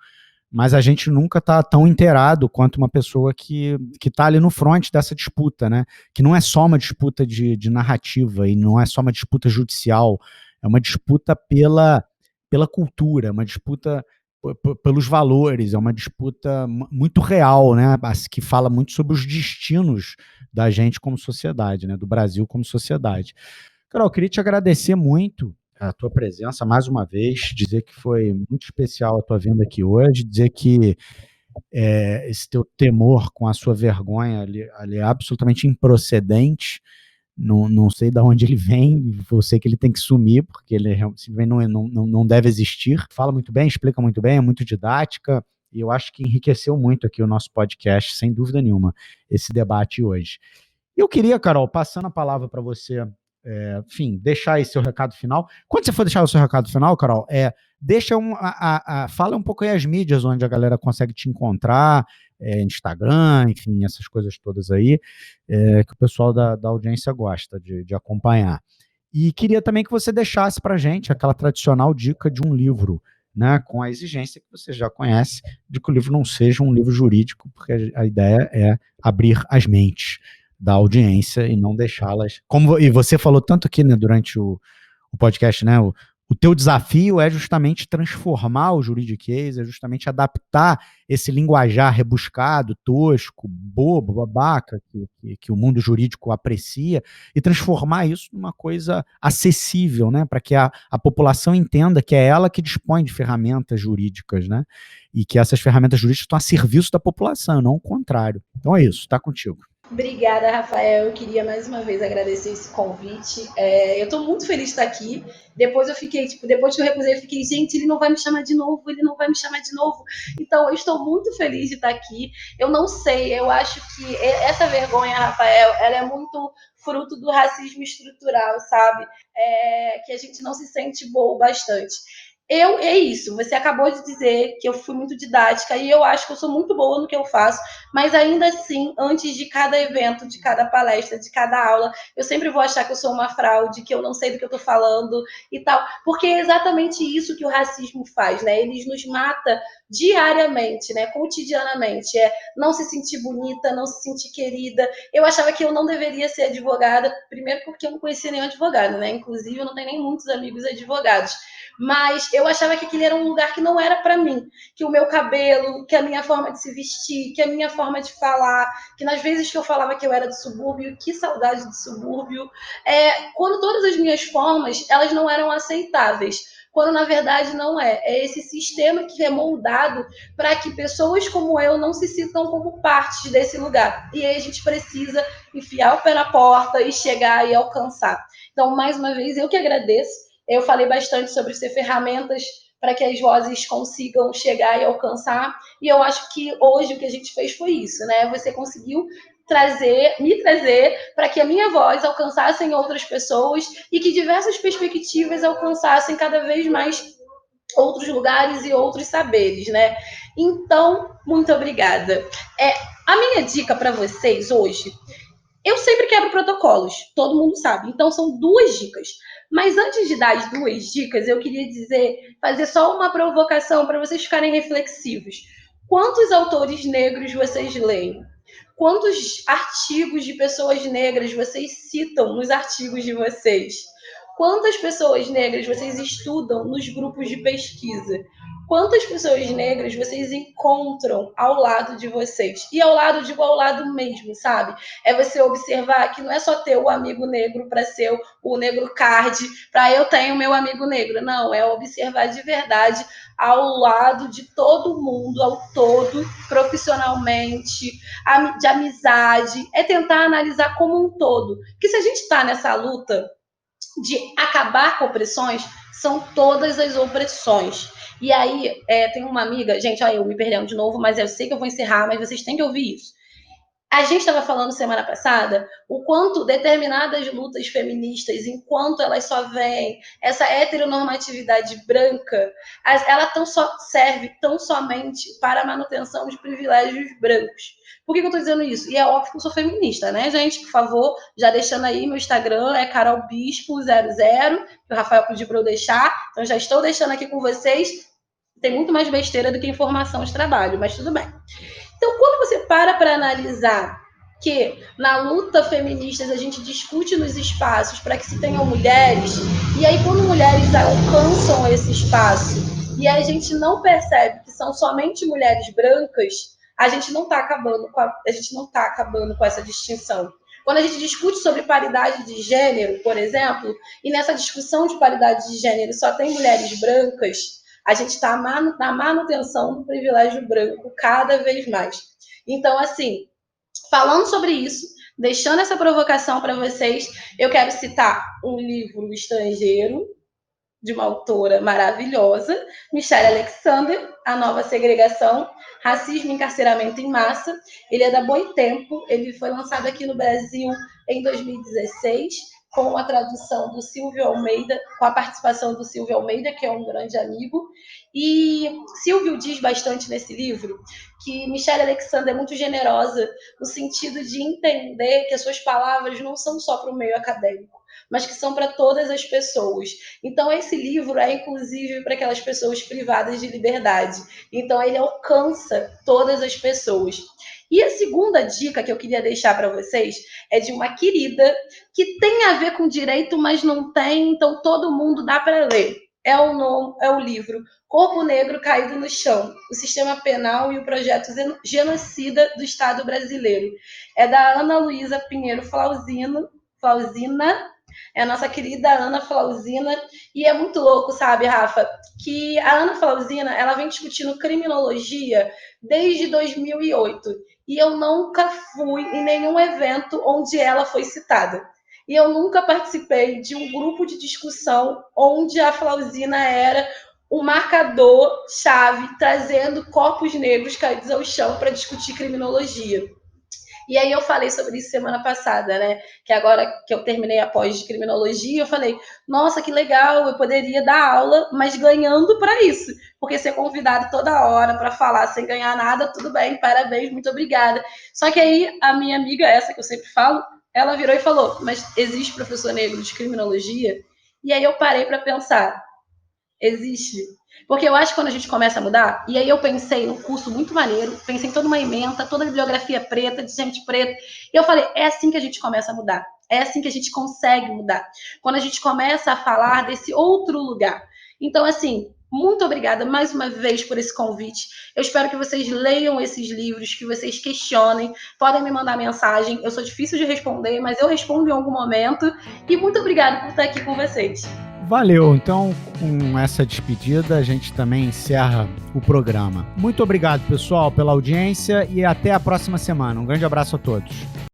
mas a gente nunca está tão inteirado quanto uma pessoa que está ali no front dessa disputa, né? Que não é só uma disputa de narrativa e não é só uma disputa judicial, é uma disputa pela cultura, uma disputa pelos valores, é uma disputa muito real, né? Que fala muito sobre os destinos da gente como sociedade, né? Do Brasil como sociedade. Carol, eu queria te agradecer muito a tua presença mais uma vez, dizer que foi muito especial a tua vinda aqui hoje, dizer que esse teu temor com a sua vergonha ele é absolutamente improcedente, não sei de onde ele vem, eu sei que ele tem que sumir, porque ele simplesmente não deve existir. Fala muito bem, explica muito bem, é muito didática, e eu acho que enriqueceu muito aqui o nosso podcast, sem dúvida nenhuma, esse debate hoje. Eu queria, Carol, passando a palavra para você, enfim, deixar aí seu recado final. Quando você for deixar o seu recado final, Carol, deixa fala um pouco aí as mídias onde a galera consegue te encontrar, Instagram, enfim, essas coisas todas aí, que o pessoal da audiência gosta de acompanhar. E queria também que você deixasse para a gente aquela tradicional dica de um livro, né, com a exigência que você já conhece, de que o livro não seja um livro jurídico, porque a ideia é abrir as mentes da audiência e não deixá-las. E você falou tanto aqui, né, durante o podcast, né? O teu desafio é justamente transformar o juridiquês, é justamente adaptar esse linguajar rebuscado, tosco, bobo, babaca, que o mundo jurídico aprecia, e transformar isso numa coisa acessível, né? Para que a população entenda que é ela que dispõe de ferramentas jurídicas, né? E que essas ferramentas jurídicas estão a serviço da população, não o contrário. Então é isso, está contigo. Obrigada, Rafael. Eu queria mais uma vez agradecer esse convite. Eu estou muito feliz de estar aqui. Depois eu fiquei, depois que eu recusei, eu fiquei, gente, ele não vai me chamar de novo, ele não vai me chamar de novo. Então, eu estou muito feliz de estar aqui. Eu não sei, eu acho que essa vergonha, Rafael, ela é muito fruto do racismo estrutural, sabe? Que a gente não se sente boa o bastante. É isso, você acabou de dizer que eu fui muito didática e eu acho que eu sou muito boa no que eu faço, mas ainda assim, antes de cada evento, de cada palestra, de cada aula, eu sempre vou achar que eu sou uma fraude, que eu não sei do que eu tô falando e tal, porque é exatamente isso que o racismo faz, né? Ele nos mata diariamente, né? Cotidianamente, não se sentir bonita, não se sentir querida. Eu achava que eu não deveria ser advogada, primeiro porque eu não conhecia nenhum advogado, né? Inclusive, eu não tenho nem muitos amigos advogados. Mas eu achava que aquele era um lugar que não era para mim, que o meu cabelo, que a minha forma de se vestir, que a minha forma de falar, que nas vezes que eu falava que eu era do subúrbio, que saudade do subúrbio, quando todas as minhas formas, elas não eram aceitáveis, quando na verdade não é. É esse sistema que é moldado para que pessoas como eu não se sintam como parte desse lugar. E aí a gente precisa enfiar o pé na porta e chegar e alcançar. Então, mais uma vez, eu que agradeço. Eu falei bastante sobre ser ferramentas para que as vozes consigam chegar e alcançar, e eu acho que hoje o que a gente fez foi isso, né? Você conseguiu me trazer para que a minha voz alcançasse outras pessoas e que diversas perspectivas alcançassem cada vez mais outros lugares e outros saberes, né? Então, muito obrigada. A minha dica para vocês hoje, eu sempre quebro protocolos, todo mundo sabe, então são 2 dicas. Mas antes de dar as 2 dicas, eu queria fazer só uma provocação para vocês ficarem reflexivos. Quantos autores negros vocês leem? Quantos artigos de pessoas negras vocês citam nos artigos de vocês? Quantas pessoas negras vocês estudam nos grupos de pesquisa? Quantas pessoas negras vocês encontram ao lado de vocês? E ao lado, digo ao lado mesmo, sabe? É você observar que não é só ter o amigo negro para ser o negro card, para eu ter o meu amigo negro. Não, é observar de verdade ao lado de todo mundo, ao todo, profissionalmente, de amizade. É tentar analisar como um todo. Porque se a gente está nessa luta de acabar com opressões, são todas as opressões. E aí, tem uma amiga, gente, eu me perdendo de novo, mas eu sei que eu vou encerrar, mas vocês têm que ouvir isso. A gente estava falando semana passada o quanto determinadas lutas feministas, enquanto elas só veem essa heteronormatividade branca, ela serve tão somente para a manutenção de privilégios brancos. Por que eu estou dizendo isso? E é óbvio que eu sou feminista, né, gente? Por favor, já deixando aí, meu Instagram é carolbispo00, que o Rafael pediu para eu deixar, então já estou deixando aqui com vocês. Tem muito mais besteira do que informação de trabalho, mas tudo bem. Então, quando você para analisar que na luta feminista a gente discute nos espaços para que se tenham mulheres, e aí quando mulheres alcançam esse espaço e a gente não percebe que são somente mulheres brancas, a gente não está acabando com essa distinção. Quando a gente discute sobre paridade de gênero, por exemplo, e nessa discussão de paridade de gênero só tem mulheres brancas, a gente está na manutenção do privilégio branco cada vez mais. Então, assim, falando sobre isso, deixando essa provocação para vocês, eu quero citar um livro estrangeiro de uma autora maravilhosa, Michelle Alexander, A Nova Segregação, Racismo e Encarceramento em Massa. Ele é da Boitempo, ele foi lançado aqui no Brasil em 2016, com a tradução do Silvio Almeida, com a participação do Silvio Almeida, que é um grande amigo. E Silvio diz bastante nesse livro que Michelle Alexander é muito generosa no sentido de entender que as suas palavras não são só para o meio acadêmico, mas que são para todas as pessoas. Então, esse livro é, inclusive, para aquelas pessoas privadas de liberdade. Então, ele alcança todas as pessoas. E a segunda dica que eu queria deixar para vocês é de uma querida que tem a ver com direito, mas não tem, então todo mundo dá para ler. É o livro Corpo Negro Caído no Chão, o Sistema Penal e o Projeto Genocida do Estado Brasileiro. É da Ana Luísa Pinheiro Flausina, é a nossa querida Ana Flausina, e é muito louco, sabe, Rafa, que a Ana Flausina, ela vem discutindo criminologia desde 2008, e eu nunca fui em nenhum evento onde ela foi citada. E eu nunca participei de um grupo de discussão onde a Flausina era o marcador-chave, trazendo corpos negros caídos ao chão para discutir criminologia. E aí eu falei sobre isso semana passada, né? Que agora que eu terminei a pós de criminologia, eu falei, nossa, que legal, eu poderia dar aula, mas ganhando para isso. Porque ser convidado toda hora para falar sem ganhar nada, tudo bem, parabéns, muito obrigada. Só que aí a minha amiga, essa que eu sempre falo, ela virou e falou, mas existe professor negro de criminologia? E aí eu parei para pensar, existe. Porque eu acho que quando a gente começa a mudar, e aí eu pensei num curso muito maneiro, pensei em toda uma ementa, toda a bibliografia preta, de gente preta, e eu falei, é assim que a gente começa a mudar, é assim que a gente consegue mudar, quando a gente começa a falar desse outro lugar. Então, assim, muito obrigada mais uma vez por esse convite, eu espero que vocês leiam esses livros, que vocês questionem, podem me mandar mensagem, eu sou difícil de responder, mas eu respondo em algum momento, e muito obrigada por estar aqui com vocês. Valeu, então com essa despedida a gente também encerra o programa. Muito obrigado, pessoal, pela audiência e até a próxima semana. Um grande abraço a todos.